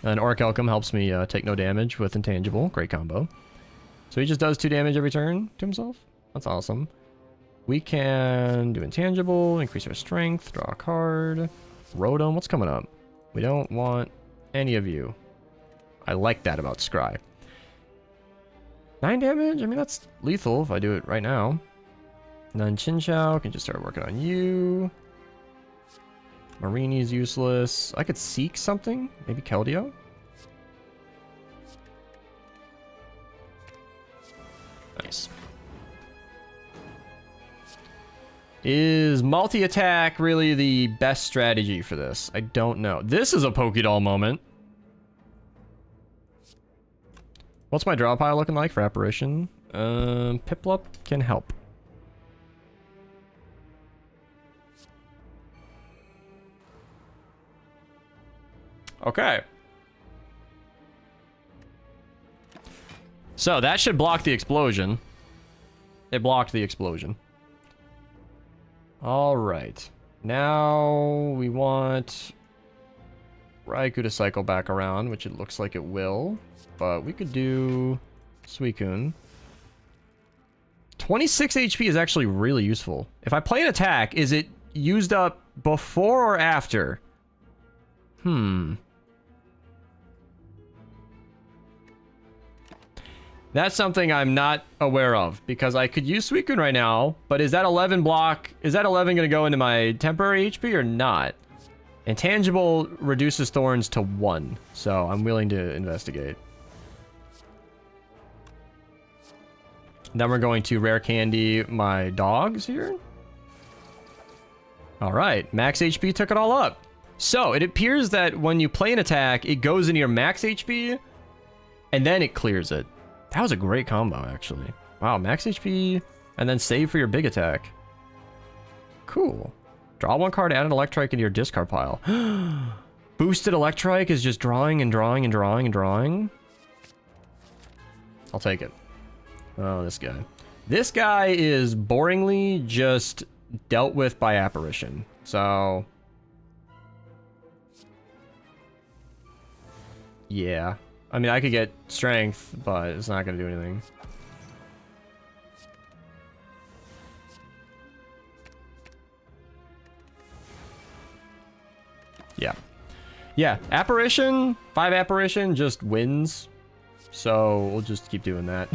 And Orichalcum helps me take no damage with intangible. Great combo. So he just does 2 damage every turn to himself. That's awesome. We can do intangible, increase our strength, draw a card. Rotom, what's coming up? We don't want any of you. I like that about Scry. 9 damage? I mean, that's lethal if I do it right now. And then Chinchou can just start working on you. Marini's useless. I could seek something. Maybe Keldeo? Nice. Is multi-attack really the best strategy for this? I don't know. This is a Pokédoll moment. What's my draw pile looking like for Apparition? Piplup can help. Okay. So that should block the explosion. It blocked the explosion. All right. Now we want Raikou to cycle back around, which it looks like it will. But we could do Suicune. 26 HP is actually really useful. If I play an attack, is it used up before or after? That's something I'm not aware of, because I could use Suicune right now, but is that 11 block, is that 11 going to go into my temporary HP or not? Intangible reduces thorns to 1, so I'm willing to investigate. Then we're going to rare candy my dogs here. All right, max HP took it all up. So it appears that when you play an attack, it goes into your max HP, and then it clears it. That was a great combo, actually. Wow, max HP, and then save for your big attack. Cool. Draw 1 card, add an Electrike into your discard pile. Boosted Electrike is just drawing and drawing and drawing and drawing. I'll take it. Oh, this guy. This guy is boringly just dealt with by Apparition. So... yeah. I mean, I could get Strength, but it's not going to do anything. Yeah. Yeah, Apparition, 5 Apparition just wins. So, we'll just keep doing that.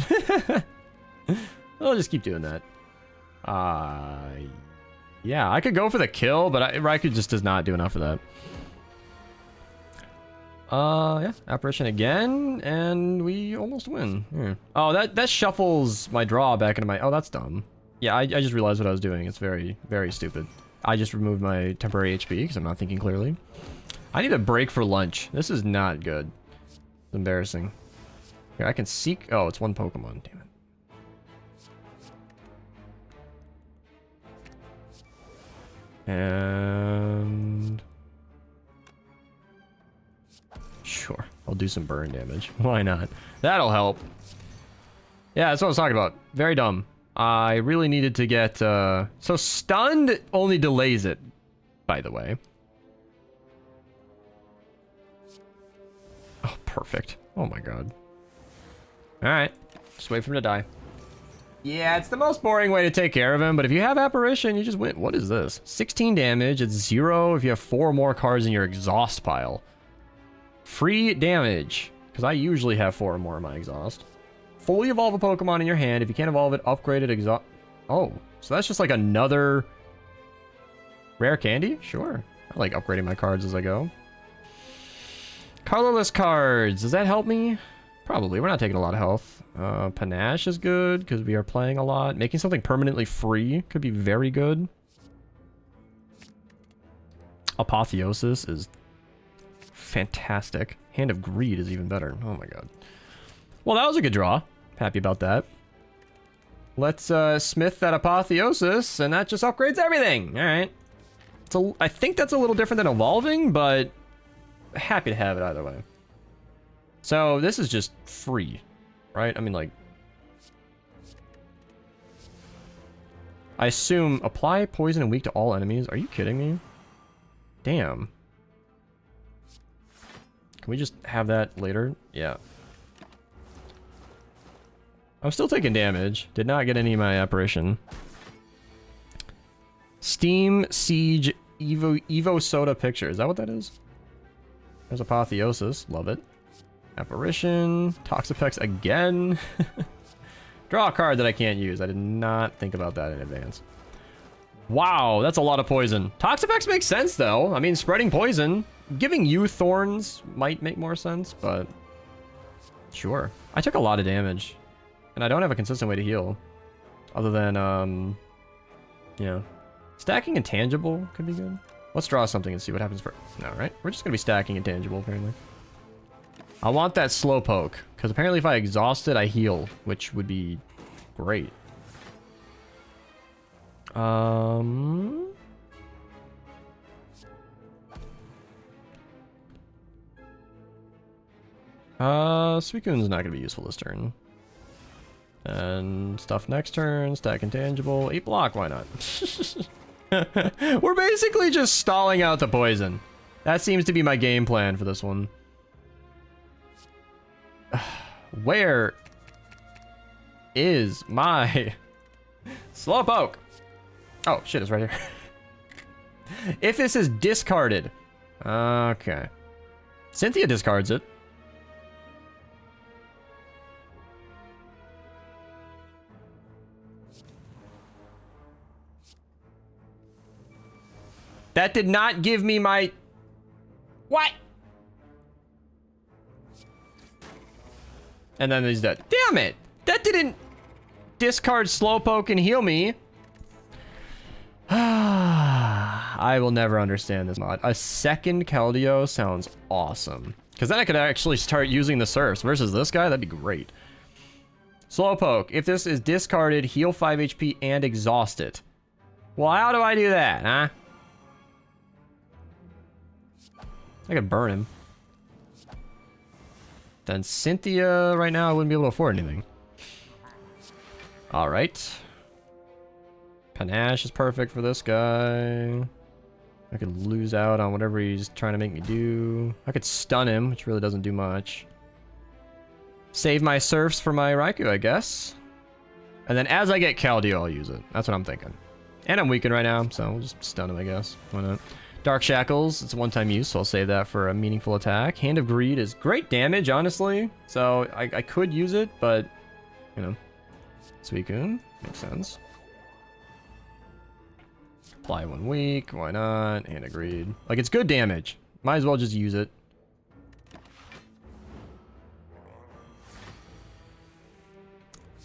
We'll just keep doing that. Yeah, I could go for the kill, but Raikou just does not do enough for that. Yeah, Apparition again, and we almost win. Yeah. Oh, that shuffles my draw back into my... oh, that's dumb. Yeah, I just realized what I was doing. It's very, very stupid. I just removed my temporary HP because I'm not thinking clearly. I need a break for lunch. This is not good. It's embarrassing. Here, I can seek... oh, it's 1 Pokemon. Damn it. And... sure, I'll do some burn damage. Why not? That'll help. Yeah, that's what I was talking about. Very dumb. I really needed to get... so stunned only delays it, by the way. Oh, perfect. Oh my god. Alright. Just wait for him to die. Yeah, it's the most boring way to take care of him, but if you have Apparition, you just win. What is this? 16 damage. It's 0 if you have 4 more cards in your exhaust pile. Free damage, because I usually have 4 or more in my exhaust. Fully evolve a Pokemon in your hand. If you can't evolve it, upgrade it exhaust. Oh, so that's just like another rare candy? Sure. I like upgrading my cards as I go. Colorless cards. Does that help me? Probably. We're not taking a lot of health. Panache is good because we are playing a lot. Making something permanently free could be very good. Apotheosis is fantastic. Hand of Greed is even better. Oh my god. Well, that was a good draw. Happy about that. Let's smith that Apotheosis, and that just upgrades everything. All right. I think that's a little different than evolving, but happy to have it either way. So this is just free, right? I mean, like, I assume apply poison and weak to all enemies. Are you kidding me? Damn. Can we just have that later? Yeah. I'm still taking damage. Did not get any of my Apparition. Steam Siege Evo Soda Picture. Is that what that is? There's Apotheosis. Love it. Apparition. Toxapex again. Draw a card that I can't use. I did not think about that in advance. Wow, that's a lot of poison. Toxapex makes sense, though. I mean, spreading poison. Giving you thorns might make more sense, but... sure. I took a lot of damage. And I don't have a consistent way to heal. Other than, yeah. Stacking Intangible could be good. Let's draw something and see what happens for... no, right? We're just going to be stacking Intangible, apparently. I want that Slowpoke, because apparently if I exhaust it, I heal, which would be great. Suicune's not going to be useful this turn. And stuff next turn, stack Intangible, 8 block, why not? We're basically just stalling out the poison. That seems to be my game plan for this one. Where is my Slowpoke? Oh, shit, it's right here. If this is discarded. Okay. Cynthia discards it. That did not give me my... What? And then he's dead. Damn it! That didn't discard Slowpoke and heal me. I will never understand this mod. A second Keldeo sounds awesome. Because then I could actually start using the Surfs versus this guy. That'd be great. Slowpoke. If this is discarded, heal 5 HP and exhaust it. Well, how do I do that, huh? I could burn him. Then Cynthia, right now, I wouldn't be able to afford anything. Alright. Panache is perfect for this guy. I could lose out on whatever he's trying to make me do. I could stun him, which really doesn't do much. Save my Surfs for my Raikou, I guess. And then as I get Keldeo, I'll use it. That's what I'm thinking. And I'm weakened right now, so we'll just stun him, I guess. Why not? Dark Shackles, it's a one-time use, so I'll save that for a meaningful attack. Hand of Greed is great damage, honestly. So I could use it, but, you know. Suicune, makes sense. Apply 1 week, why not? Hand of Greed. Like, it's good damage. Might as well just use it.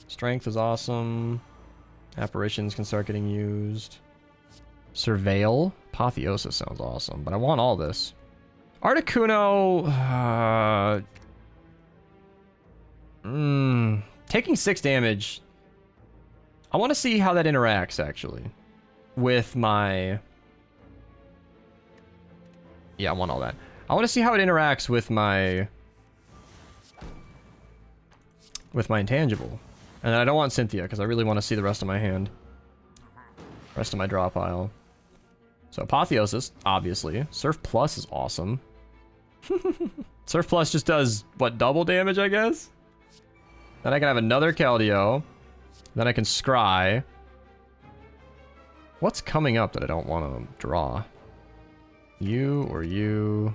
Strength is awesome. Apparitions can start getting used. Surveil. Apotheosis sounds awesome, but I want all this. Articuno... taking 6 damage. I want to see how that interacts, actually. With my... Yeah, I want all that. I want to see how it interacts with my... intangible. And I don't want Cynthia, because I really want to see the rest of my hand. Rest of my draw pile. So Apotheosis, obviously. Surf Plus is awesome. Surf Plus just does, what, double damage, I guess? Then I can have another Keldeo. Then I can Scry. What's coming up that I don't want to draw? You or you?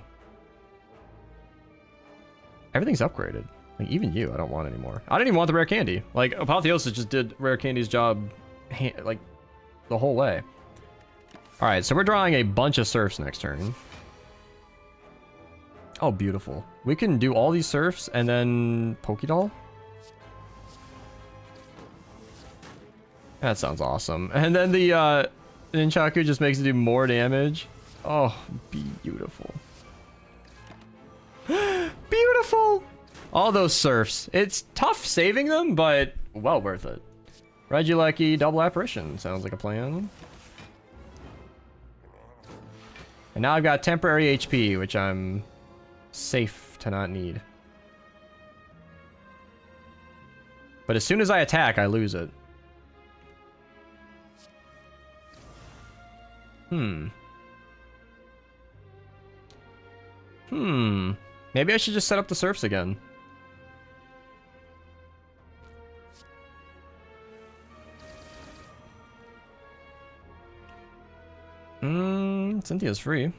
Everything's upgraded. Like, even you, I don't want anymore. I didn't even want the rare candy. Like, Apotheosis just did rare candy's job, like, the whole way. Alright, so we're drawing a bunch of Surfs next turn. Oh, beautiful. We can do all these Surfs and then Pokédoll? That sounds awesome. And then the Ninchaku just makes it do more damage. Oh, beautiful. Beautiful! All those Surfs. It's tough saving them, but well worth it. Regieleki, double apparition. Sounds like a plan. And now I've got temporary HP, which I'm safe to not need. But as soon as I attack, I lose it. Maybe I should just set up the Surfs again. Cynthia's free.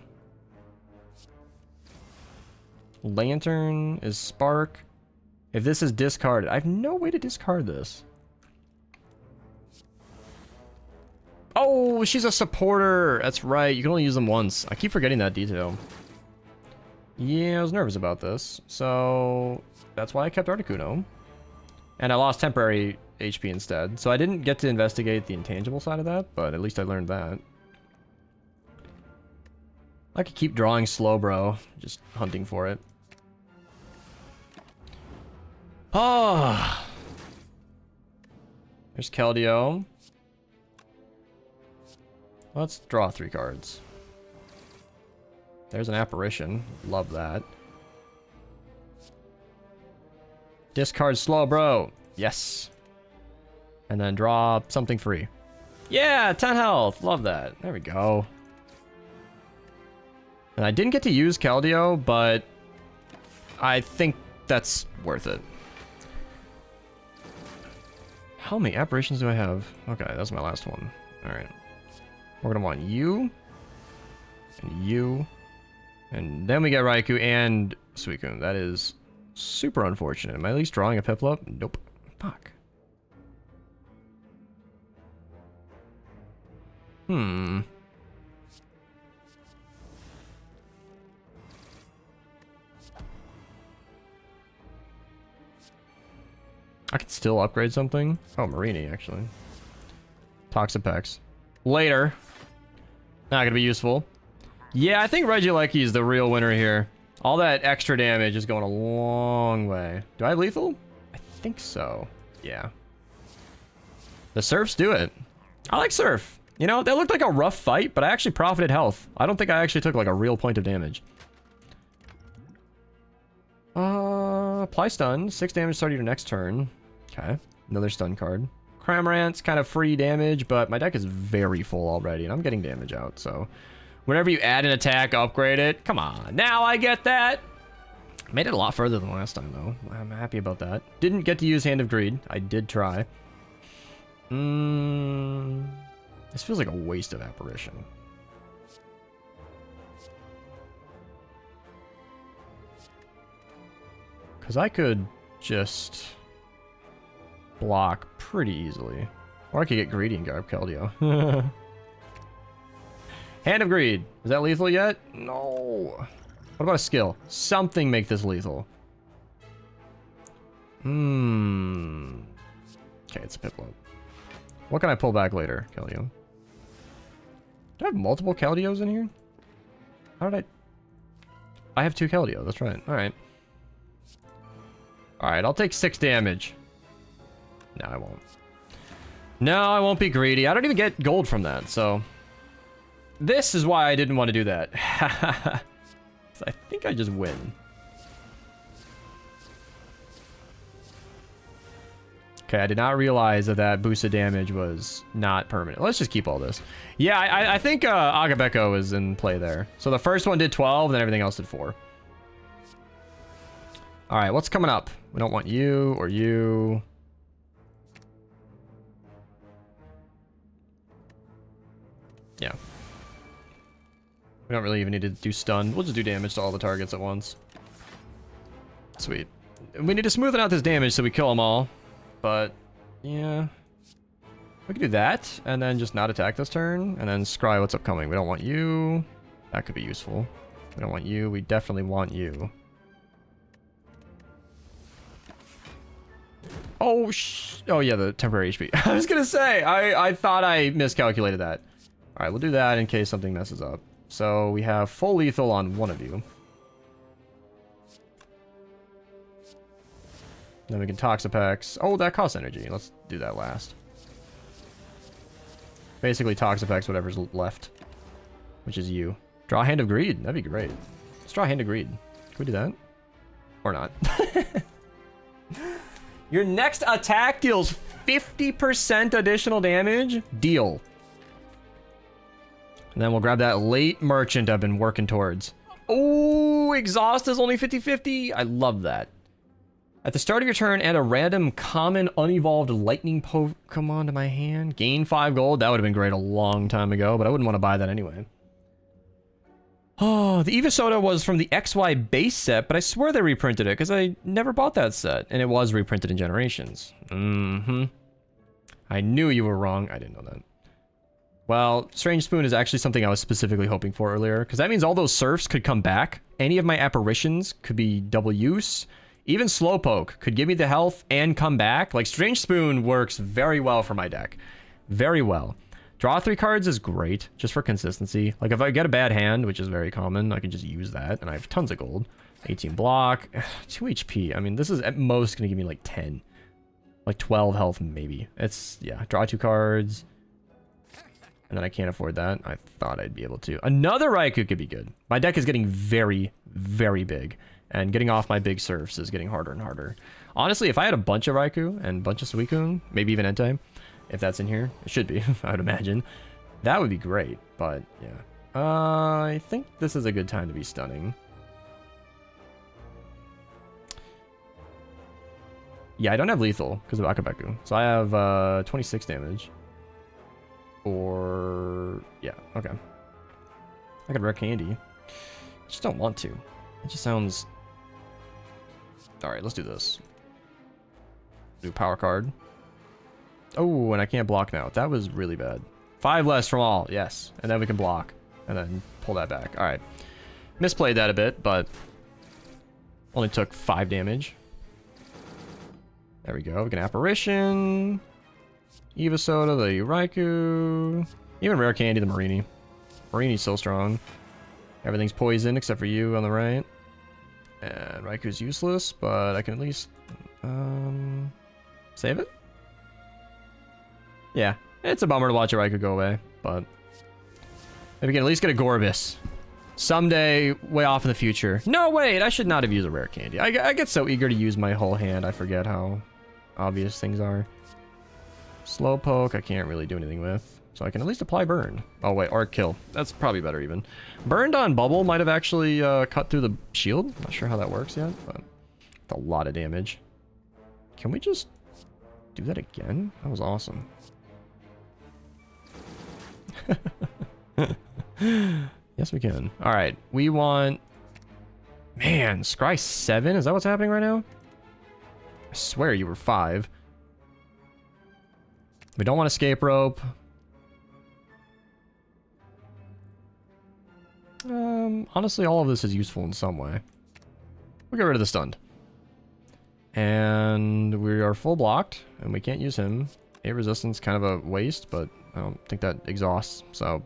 Lantern is Spark. If this is discarded, I have no way to discard this. Oh, she's a supporter. That's right. You can only use them once. I keep forgetting that detail. Yeah, I was nervous about this. So that's why I kept Articuno. And I lost temporary HP instead. So I didn't get to investigate the intangible side of that, but at least I learned that. I could keep drawing Slowbro, just hunting for it. Oh! There's Keldeo. Let's draw 3 cards. There's an apparition. Love that. Discard Slowbro. Yes. And then draw something free. Yeah, 10 health. Love that. There we go. And I didn't get to use Keldeo, but I think that's worth it. How many apparitions do I have? Okay, that's my last one. Alright. We're gonna want you. And you. And then we get Raikou and Suicune. That is super unfortunate. Am I at least drawing a Piplup? Nope. Fuck. I could still upgrade something. Oh, Marini, actually. Toxapex. Later. Not gonna be useful. Yeah, I think Regieleki is the real winner here. All that extra damage is going a long way. Do I have lethal? I think so. Yeah. The Surfs do it. I like Surf. You know, that looked like a rough fight, but I actually profited health. I don't think I actually took like a real point of damage. Apply stun. 6 damage starting your next turn. Okay. Another stun card. Cramorant's kind of free damage, but my deck is very full already, and I'm getting damage out, so... Whenever you add an attack, upgrade it. Come on. Now I get that. Made it a lot further than last time, though. I'm happy about that. Didn't get to use Hand of Greed. I did try. This feels like a waste of Apparition. Because I could just block pretty easily. Or I could get greedy and grab Keldeo. Hand of Greed. Is that lethal yet? No. What about a skill? Something make this lethal. Okay, it's a Piplup. What can I pull back later, Keldeo? Do I have multiple Keldeos in here? How did I have 2 Keldeo, that's right. Alright. Alright, I'll take 6 damage. No, I won't. No, I won't be greedy. I don't even get gold from that, so... This is why I didn't want to do that. I think I just win. Okay, I did not realize that that boosted damage was not permanent. Let's just keep all this. Yeah, I think Agabeko is in play there. So the first one did 12, then everything else did 4. Alright, what's coming up? We don't want you or you. Yeah. We don't really even need to do stun. We'll just do damage to all the targets at once. Sweet. We need to smoothen out this damage so we kill them all. But, yeah. We can do that, and then just not attack this turn, and then scry what's upcoming. We don't want you. That could be useful. We don't want you. We definitely want you. Oh, oh yeah, the temporary HP. I was gonna say, I thought I miscalculated that. Alright, we'll do that in case something messes up. So we have full lethal on one of you. Then we can Toxapex. Oh, that costs energy. Let's do that last. Basically Toxapex whatever's left. Which is you. Draw Hand of Greed. That'd be great. Let's draw Hand of Greed. Can we do that? Or not? Your next attack deals 50% additional damage. Deal. And then we'll grab that late merchant I've been working towards. Oh, exhaust is only 50-50. I love that. At the start of your turn, add a random common unevolved lightning Pokemon to my hand. Gain 5 gold. That would have been great a long time ago, but I wouldn't want to buy that anyway. Oh, the Evisoda was from the XY base set, but I swear they reprinted it because I never bought that set. And it was reprinted in Generations. I knew you were wrong. I didn't know that. Well, Strange Spoon is actually something I was specifically hoping for earlier, because that means all those Surfs could come back. Any of my Apparitions could be double use. Even Slowpoke could give me the health and come back. Like, Strange Spoon works very well for my deck. Very well. Draw 3 cards is great, just for consistency. Like, if I get a bad hand, which is very common, I can just use that, and I have tons of gold. 18 block, 2 HP. I mean, this is at most going to give me, like, 10. Like, 12 health, maybe. It's, yeah, draw 2 cards. And then I can't afford that. I thought I'd be able to. Another Raikou could be good. My deck is getting very, very big. And getting off my big Surfs is getting harder and harder. Honestly, if I had a bunch of Raikou and a bunch of Suicune, maybe even Entei, if that's in here, it should be, I would imagine. That would be great, but yeah. I think this is a good time to be stunning. Yeah, I don't have lethal because of Akabeku. So I have 26 damage. Or... yeah, okay. I could Rare Candy. I just don't want to. It just sounds... Alright, let's do this. Do Power Card. Oh, and I can't block now. That was really bad. 5 less from all, yes. And then we can block. And then pull that back. Alright. Misplayed that a bit, but... only took 5 damage. There we go. We can Apparition. Eva Soda, the Raikou. Even Rare Candy, the Marini. Marini's so strong. Everything's poison except for you on the right. And Raikou's useless, but I can at least save it? Yeah, it's a bummer to watch a Raikou go away, but maybe we can at least get a Gorbis. Someday, way off in the future. No, wait, I should not have used a Rare Candy. I get so eager to use my whole hand, I forget how obvious things are. Slowpoke, I can't really do anything with. So I can at least apply Burn. Oh, wait, or Kill. That's probably better even. Burned on Bubble might have actually cut through the shield. Not sure how that works yet, but it's a lot of damage. Can we just do that again? That was awesome. Yes, we can. All right, we want... Man, Scry 7? Is that what's happening right now? I swear you were 5. We don't want Escape Rope. Honestly, all of this is useful in some way. We'll get rid of the Stunned. And we are full blocked, and we can't use him. A resistance, kind of a waste, but I don't think that exhausts, so...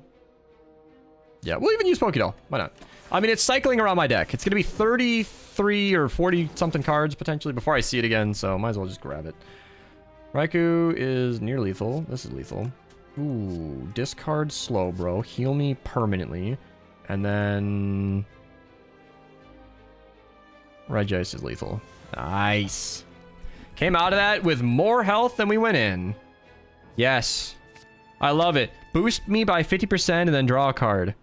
Yeah, we'll even use Pokédoll. Why not? I mean, it's cycling around my deck. It's going to be 33 or 40-something cards, potentially, before I see it again, so might as well just grab it. Raikou is near lethal. This is lethal. Ooh, discard Slowbro. Heal me permanently. And then... Regice is lethal. Nice. Came out of that with more health than we went in. Yes. I love it. Boost me by 50% and then draw a card.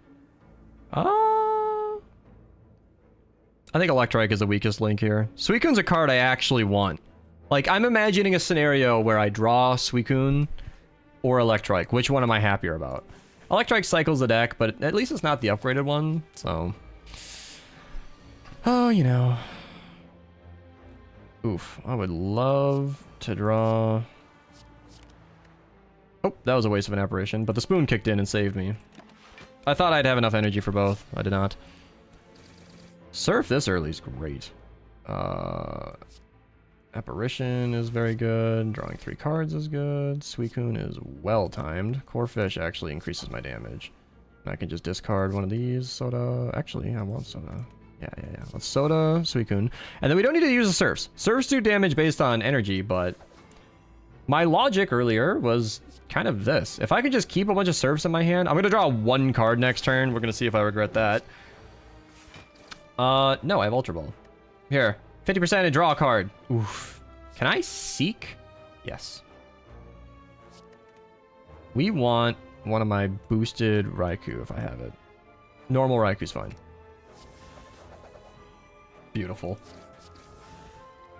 I think Electrike is the weakest link here. Suicune's a card I actually want. Like, I'm imagining a scenario where I draw Suicune or Electrike. Which one am I happier about? Electrike cycles the deck, but at least it's not the upgraded one, so... Oh, you know. Oof, I would love to draw... Oh, that was a waste of an apparition, but the spoon kicked in and saved me. I thought I'd have enough energy for both. I did not. Surf this early is great. Apparition is very good. Drawing 3 cards is good. Suicune is well-timed. Corphish actually increases my damage. And I can just discard one of these. Soda. Actually, I want Soda. Yeah. Let's Soda, Suicune. And then we don't need to use the Surfs. Surfs do damage based on energy, but... My logic earlier was kind of this. If I could just keep a bunch of Surfs in my hand... I'm going to draw 1 card next turn. We're going to see if I regret that. No, I have Ultra Ball. Here. 50% and draw a card. Oof. Can I Seek? Yes. We want one of my boosted Raikou if I have it. Normal Raikou's fine. Beautiful.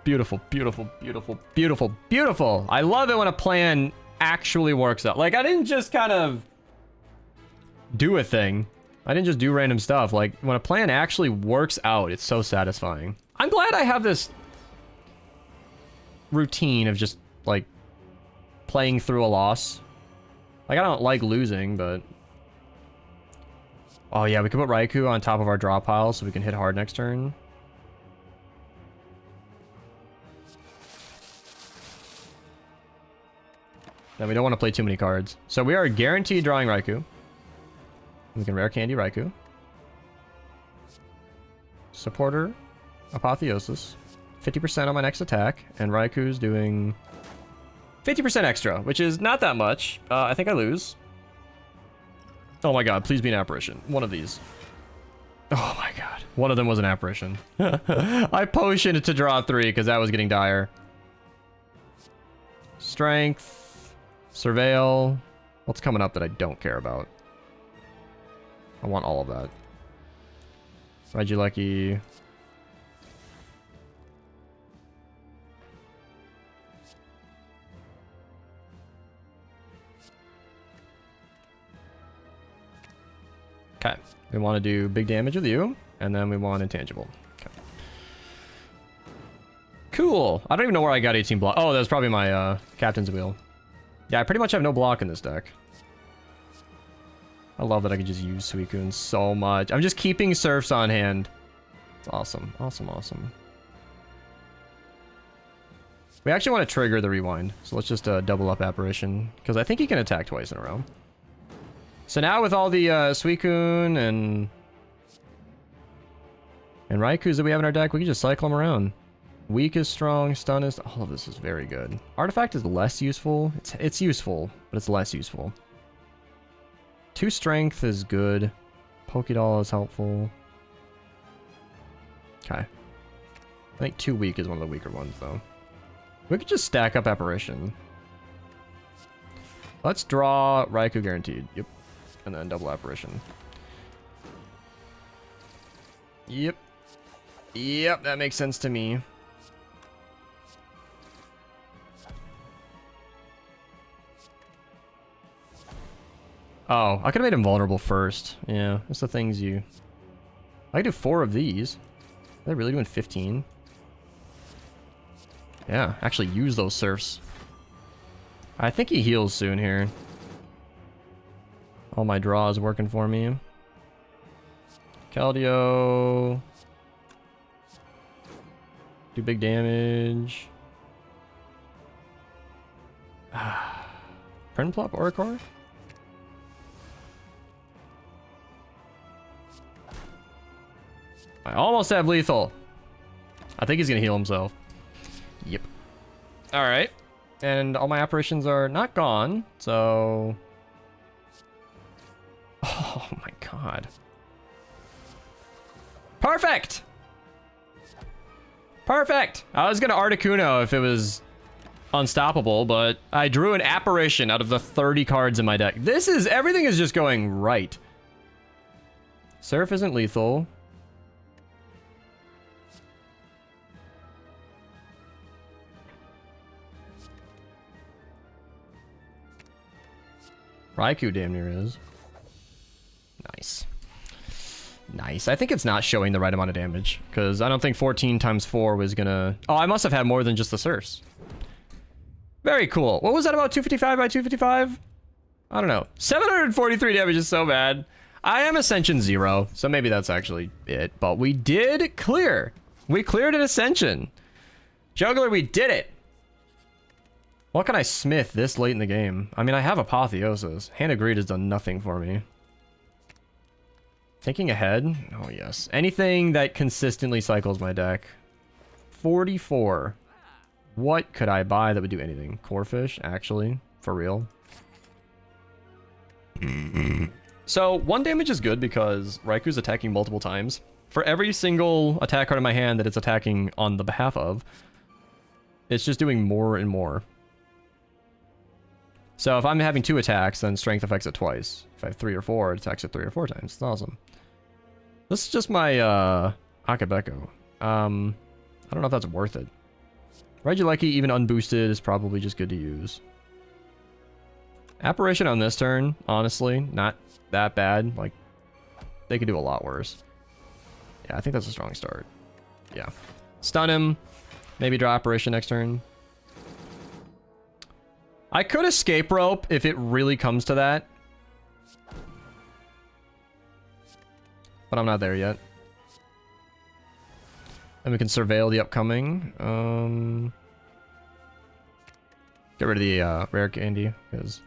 Beautiful, beautiful, beautiful, beautiful, beautiful. I love it when a plan actually works out. Like, I didn't just kind of do a thing. I didn't just do random stuff. Like, when a plan actually works out, it's so satisfying. I'm glad I have this routine of just, like, playing through a loss. Like, I don't like losing, but... Oh, yeah, we could put Raikou on top of our draw pile so we can hit hard next turn. Then we don't want to play too many cards. So we are guaranteed drawing Raikou. We can Rare Candy Raikou. Supporter, Apotheosis. 50% on my next attack. And Raikou's doing 50% extra, which is not that much. I think I lose. Oh my god, please be an apparition. One of these. Oh my god. One of them was an apparition. I potioned to draw 3 because that was getting dire. Strength. Surveil. What's coming up that I don't care about? I want all of that. Regieleki. Okay. We want to do big damage with you, and then we want intangible. Okay. Cool. I don't even know where I got 18 block. Oh, that was probably my captain's wheel. Yeah, I pretty much have no block in this deck. I love that I can just use Suicune so much. I'm just keeping Surfs on hand. It's awesome. Awesome, awesome. We actually want to trigger the rewind. So let's just double up Apparition. Because I think he can attack twice in a row. So now with all the Suicune and Raikous that we have in our deck, we can just cycle them around. Weak is strong, stun is... All of this is very good. Artifact is less useful. It's useful, but it's less useful. 2 strength is good. Pokédoll is helpful. Okay. I think 2 weak is one of the weaker ones, though. We could just stack up Apparition. Let's draw Raikou guaranteed. Yep. And then double Apparition. Yep. Yep, that makes sense to me. Oh, I could have made him vulnerable first. Yeah, that's the things you... I could do 4 of these. Are they really doing 15? Yeah, actually use those surfs. I think he heals soon here. All my draws working for me. Keldeo. Do big damage. Prinplup, Oricore? I almost have lethal. I think he's gonna heal himself. Yep. Alright. And all my apparitions are not gone, so... Oh my god. Perfect! Perfect! I was gonna Articuno if it was unstoppable, but I drew an apparition out of the 30 cards in my deck. Everything is just going right. Surf isn't lethal. Raikou damn near is. Nice. Nice. I think it's not showing the right amount of damage, because I don't think 14 times 4 was gonna... Oh, I must have had more than just the surfs. Very cool. What was that about 255 by 255? I don't know. 743 damage is so bad. I am Ascension 0, so maybe that's actually it. But we did clear. We cleared an Ascension. Juggler, we did it. What can I smith this late in the game? I mean, I have Apotheosis. Hand of Greed has done nothing for me. Thinking ahead? Oh, yes. Anything that consistently cycles my deck. 44. What could I buy that would do anything? Corefish, actually. For real. So, 1 damage is good because Raikou's attacking multiple times. For every single attack card in my hand that it's attacking on the behalf of, it's just doing more and more. So if I'm having 2 attacks, then strength affects it twice. If I have 3 or 4, it attacks it 3 or 4 times. It's awesome. This is just my Akabeko. I don't know if that's worth it. Regieleki, even unboosted, is probably just good to use. Apparition on this turn, honestly, not that bad. Like, they could do a lot worse. Yeah, I think that's a strong start. Yeah. Stun him. Maybe draw Apparition next turn. I could escape rope if it really comes to that. But I'm not there yet. And we can surveil the upcoming. Get rid of the rare candy, because...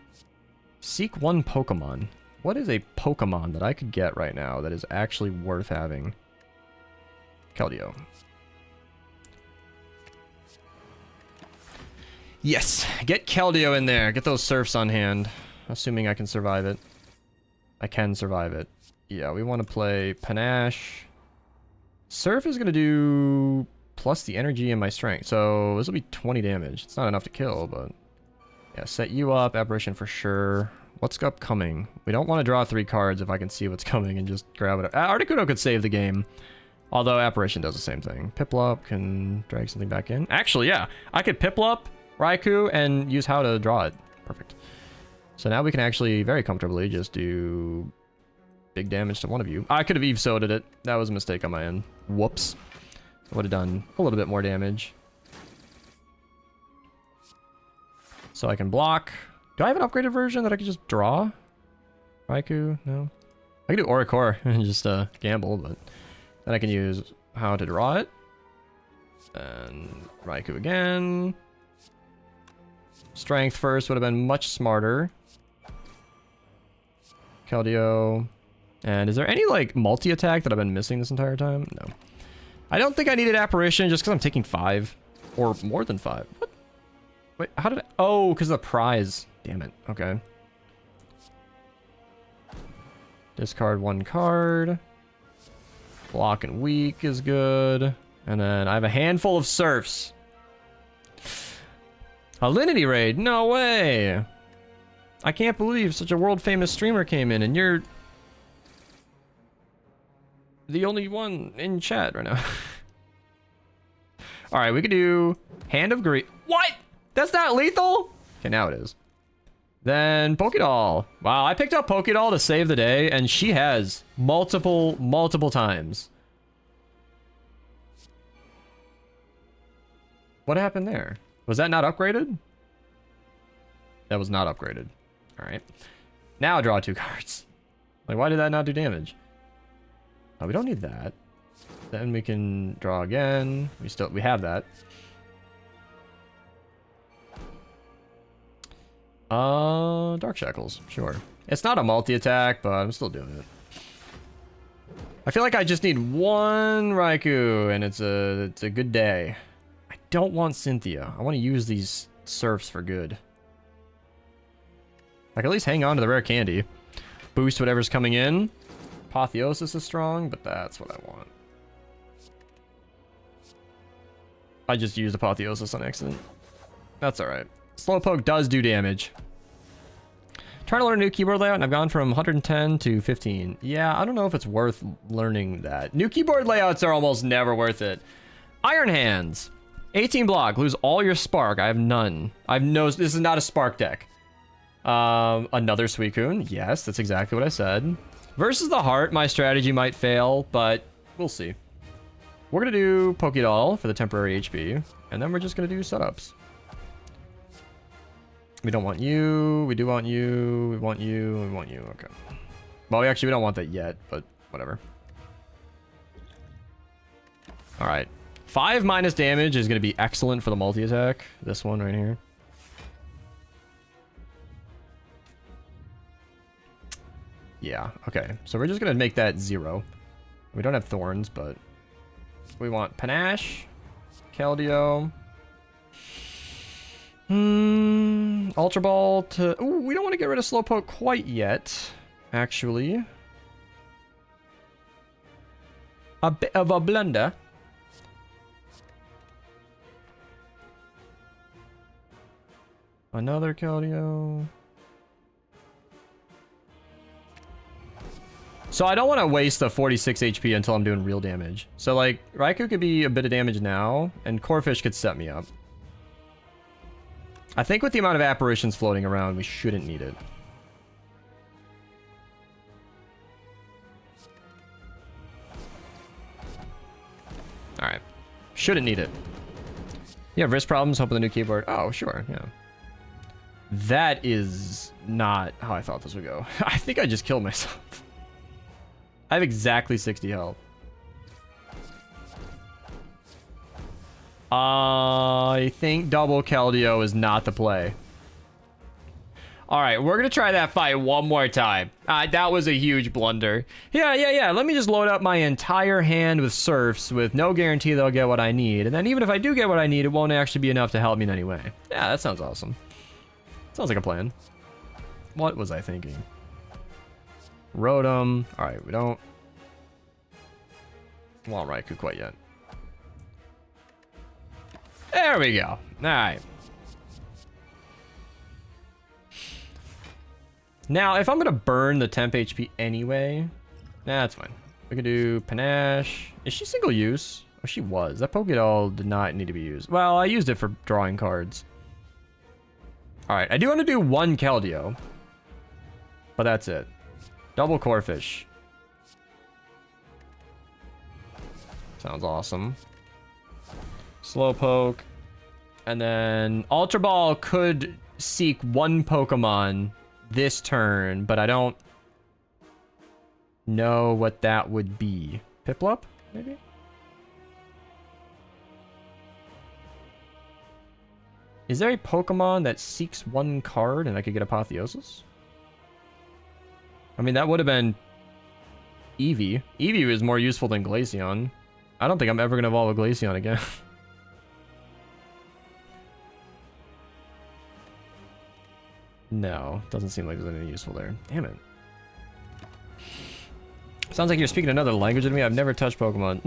Seek 1 Pokemon. What is a Pokemon that I could get right now that is actually worth having? Keldeo. Yes, get Keldeo in there. Get those surfs on hand. Assuming I can survive it. I can survive it. Yeah, we want to play Panache. Surf is going to do plus the energy and my strength. So this will be 20 damage. It's not enough to kill, but... Yeah, set you up. Apparition for sure. What's upcoming? We don't want to draw 3 cards if I can see what's coming and just grab it. Articuno could save the game. Although Apparition does the same thing. Piplup can drag something back in. Actually, yeah. I could Piplup Raikou and use how to draw it. Perfect. So now we can actually very comfortably just do big damage to one of you. I could have Eve Soda'd it. That was a mistake on my end. Whoops. I would have done a little bit more damage. So I can block. Do I have an upgraded version that I could just draw? Raikou? No. I can do Oricore and just gamble, but then I can use how to draw it. And Raikou again. Strength first would have been much smarter. Keldeo. And is there any, like, multi-attack that I've been missing this entire time? No. I don't think I needed Apparition just because I'm taking 5. Or more than 5. What? Wait, how did I... Oh, because of the prize. Damn it. Okay. Discard 1 card. Block and weak is good. And then I have a handful of Surfs. Alinity raid? No way! I can't believe such a world-famous streamer came in and you're... the only one in chat right now. Alright, we could do Hand of Greed. What? That's not lethal? Okay, now it is. Then Pokédoll. Wow, I picked up Pokédoll to save the day, and she has multiple times. What happened there? Was that not upgraded? That was not upgraded. Alright. Now draw 2 cards. Like, why did that not do damage? Oh, we don't need that. Then we can draw again. We have that. Dark Shackles, sure. It's not a multi-attack, but I'm still doing it. I feel like I just need 1 Raikou, and it's a good day. I don't want Cynthia. I want to use these Surfs for good. I can at least hang on to the rare candy. Boost whatever's coming in. Apotheosis is strong, but that's what I want. I just used Apotheosis on accident. That's alright. Slowpoke does do damage. Trying to learn a new keyboard layout, and I've gone from 110 to 15. Yeah, I don't know if it's worth learning that. New keyboard layouts are almost never worth it. Iron Hands. 18 block. Lose all your spark. I have none. This is not a spark deck. Another Suicune. Yes, that's exactly what I said. Versus the heart, my strategy might fail, but we'll see. We're going to do Pokédoll for the temporary HP, and then we're just going to do setups. We don't want you, we do want you, we want you, we want you, okay. Well, we don't want that yet, but whatever. Alright. 5 minus damage is going to be excellent for the multi-attack. This one right here. Yeah, okay. So we're just going to make that 0. We don't have thorns, but we want Panache, Keldeo. Ultra Ball to... Ooh, we don't want to get rid of Slowpoke quite yet, actually. A bit of a blunder. Another Keldeo. So I don't want to waste the 46 HP until I'm doing real damage. So, like, Raikou could be a bit of damage now, and Corphish could set me up. I think with the amount of apparitions floating around, we shouldn't need it. Alright. Shouldn't need it. You have wrist problems? Hoping the new keyboard. Oh, sure, yeah. That is not how I thought this would go. I think I just killed myself. I have exactly 60 health. I think double Keldeo is not the play. Alright, we're going to try that fight one more time. That was a huge blunder. Yeah. Let me just load up my entire hand with Surfs with no guarantee that I'll get what I need. And then even if I do get what I need, it won't actually be enough to help me in any way. Yeah, that sounds awesome. Sounds like a plan. What was I thinking? Rotom. Alright, we don't want Raikou quite yet. There we go. Alright. Now, if I'm going to burn the temp HP anyway, that's fine. We can do Panache. Is she single use? Oh, she was. That Pokédoll did not need to be used. Well, I used it for drawing cards. Alright, I do want to do 1 Keldeo. But that's it. Double Corphish. Sounds awesome. Slowpoke. And then Ultra Ball could seek 1 Pokemon this turn, but I don't know what that would be. Piplup, maybe? Is there a Pokemon that seeks one card and I could get Apotheosis? I mean, that would have been Eevee. Eevee is more useful than Glaceon. I don't think I'm ever going to evolve a Glaceon again. No, doesn't seem like there's anything useful there. Damn it. Sounds like you're speaking another language to me. I've never touched Pokemon.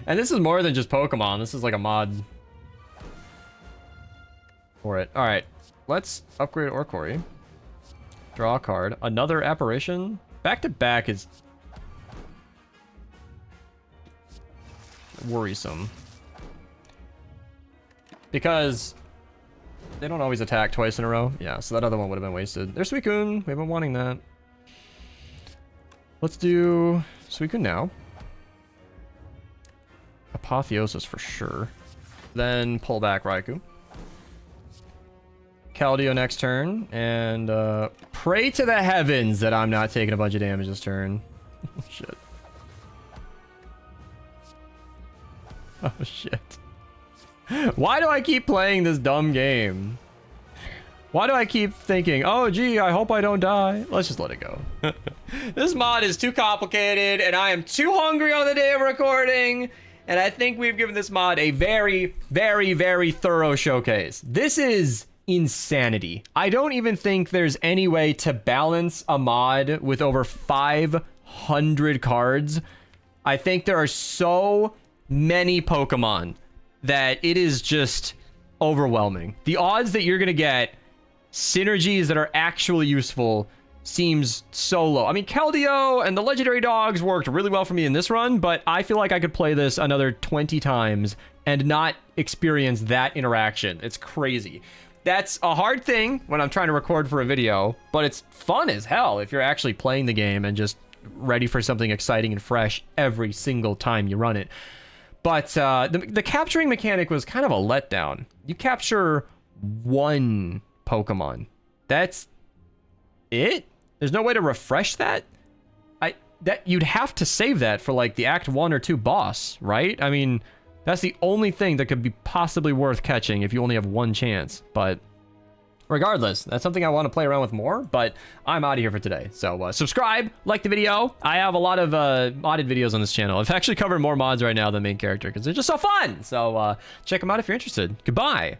And this is more than just Pokemon. This is like a mod for it. All right, let's upgrade Orcori. Draw a card. Another apparition. Back to back is worrisome because they don't always attack twice in a row. Yeah, so that other one would have been wasted. There's Suicune. We've been wanting that. Let's do Suicune now. Apotheosis for sure. Then pull back Raikou. Keldeo next turn. And pray to the heavens that I'm not taking a bunch of damage this turn. Shit. Oh, shit. Why do I keep playing this dumb game? Why do I keep thinking, oh, gee, I hope I don't die? Let's just let it go. This mod is too complicated, and I am too hungry on the day of recording. And I think we've given this mod a very, very, very thorough showcase. This is insanity. I don't even think there's any way to balance a mod with over 500 cards. I think there are so many Pokemon that it is just overwhelming. The odds that you're going to get synergies that are actually useful seems so low. I mean, Keldeo and the legendary dogs worked really well for me in this run, but I feel like I could play this another 20 times and not experience that interaction. It's crazy. That's a hard thing when I'm trying to record for a video, but it's fun as hell if you're actually playing the game and just ready for something exciting and fresh every single time you run it. But the capturing mechanic was kind of a letdown. You capture one Pokemon. That's it? There's no way to refresh that? That you'd have to save that for like the Act 1 or 2 boss, right? I mean, that's the only thing that could be possibly worth catching if you only have one chance. But regardless, that's something I want to play around with more, but I'm out of here for today. So subscribe, like the video. I have a lot of modded videos on this channel. I've actually covered more mods right now than main character because they're just so fun. So check them out if you're interested. Goodbye.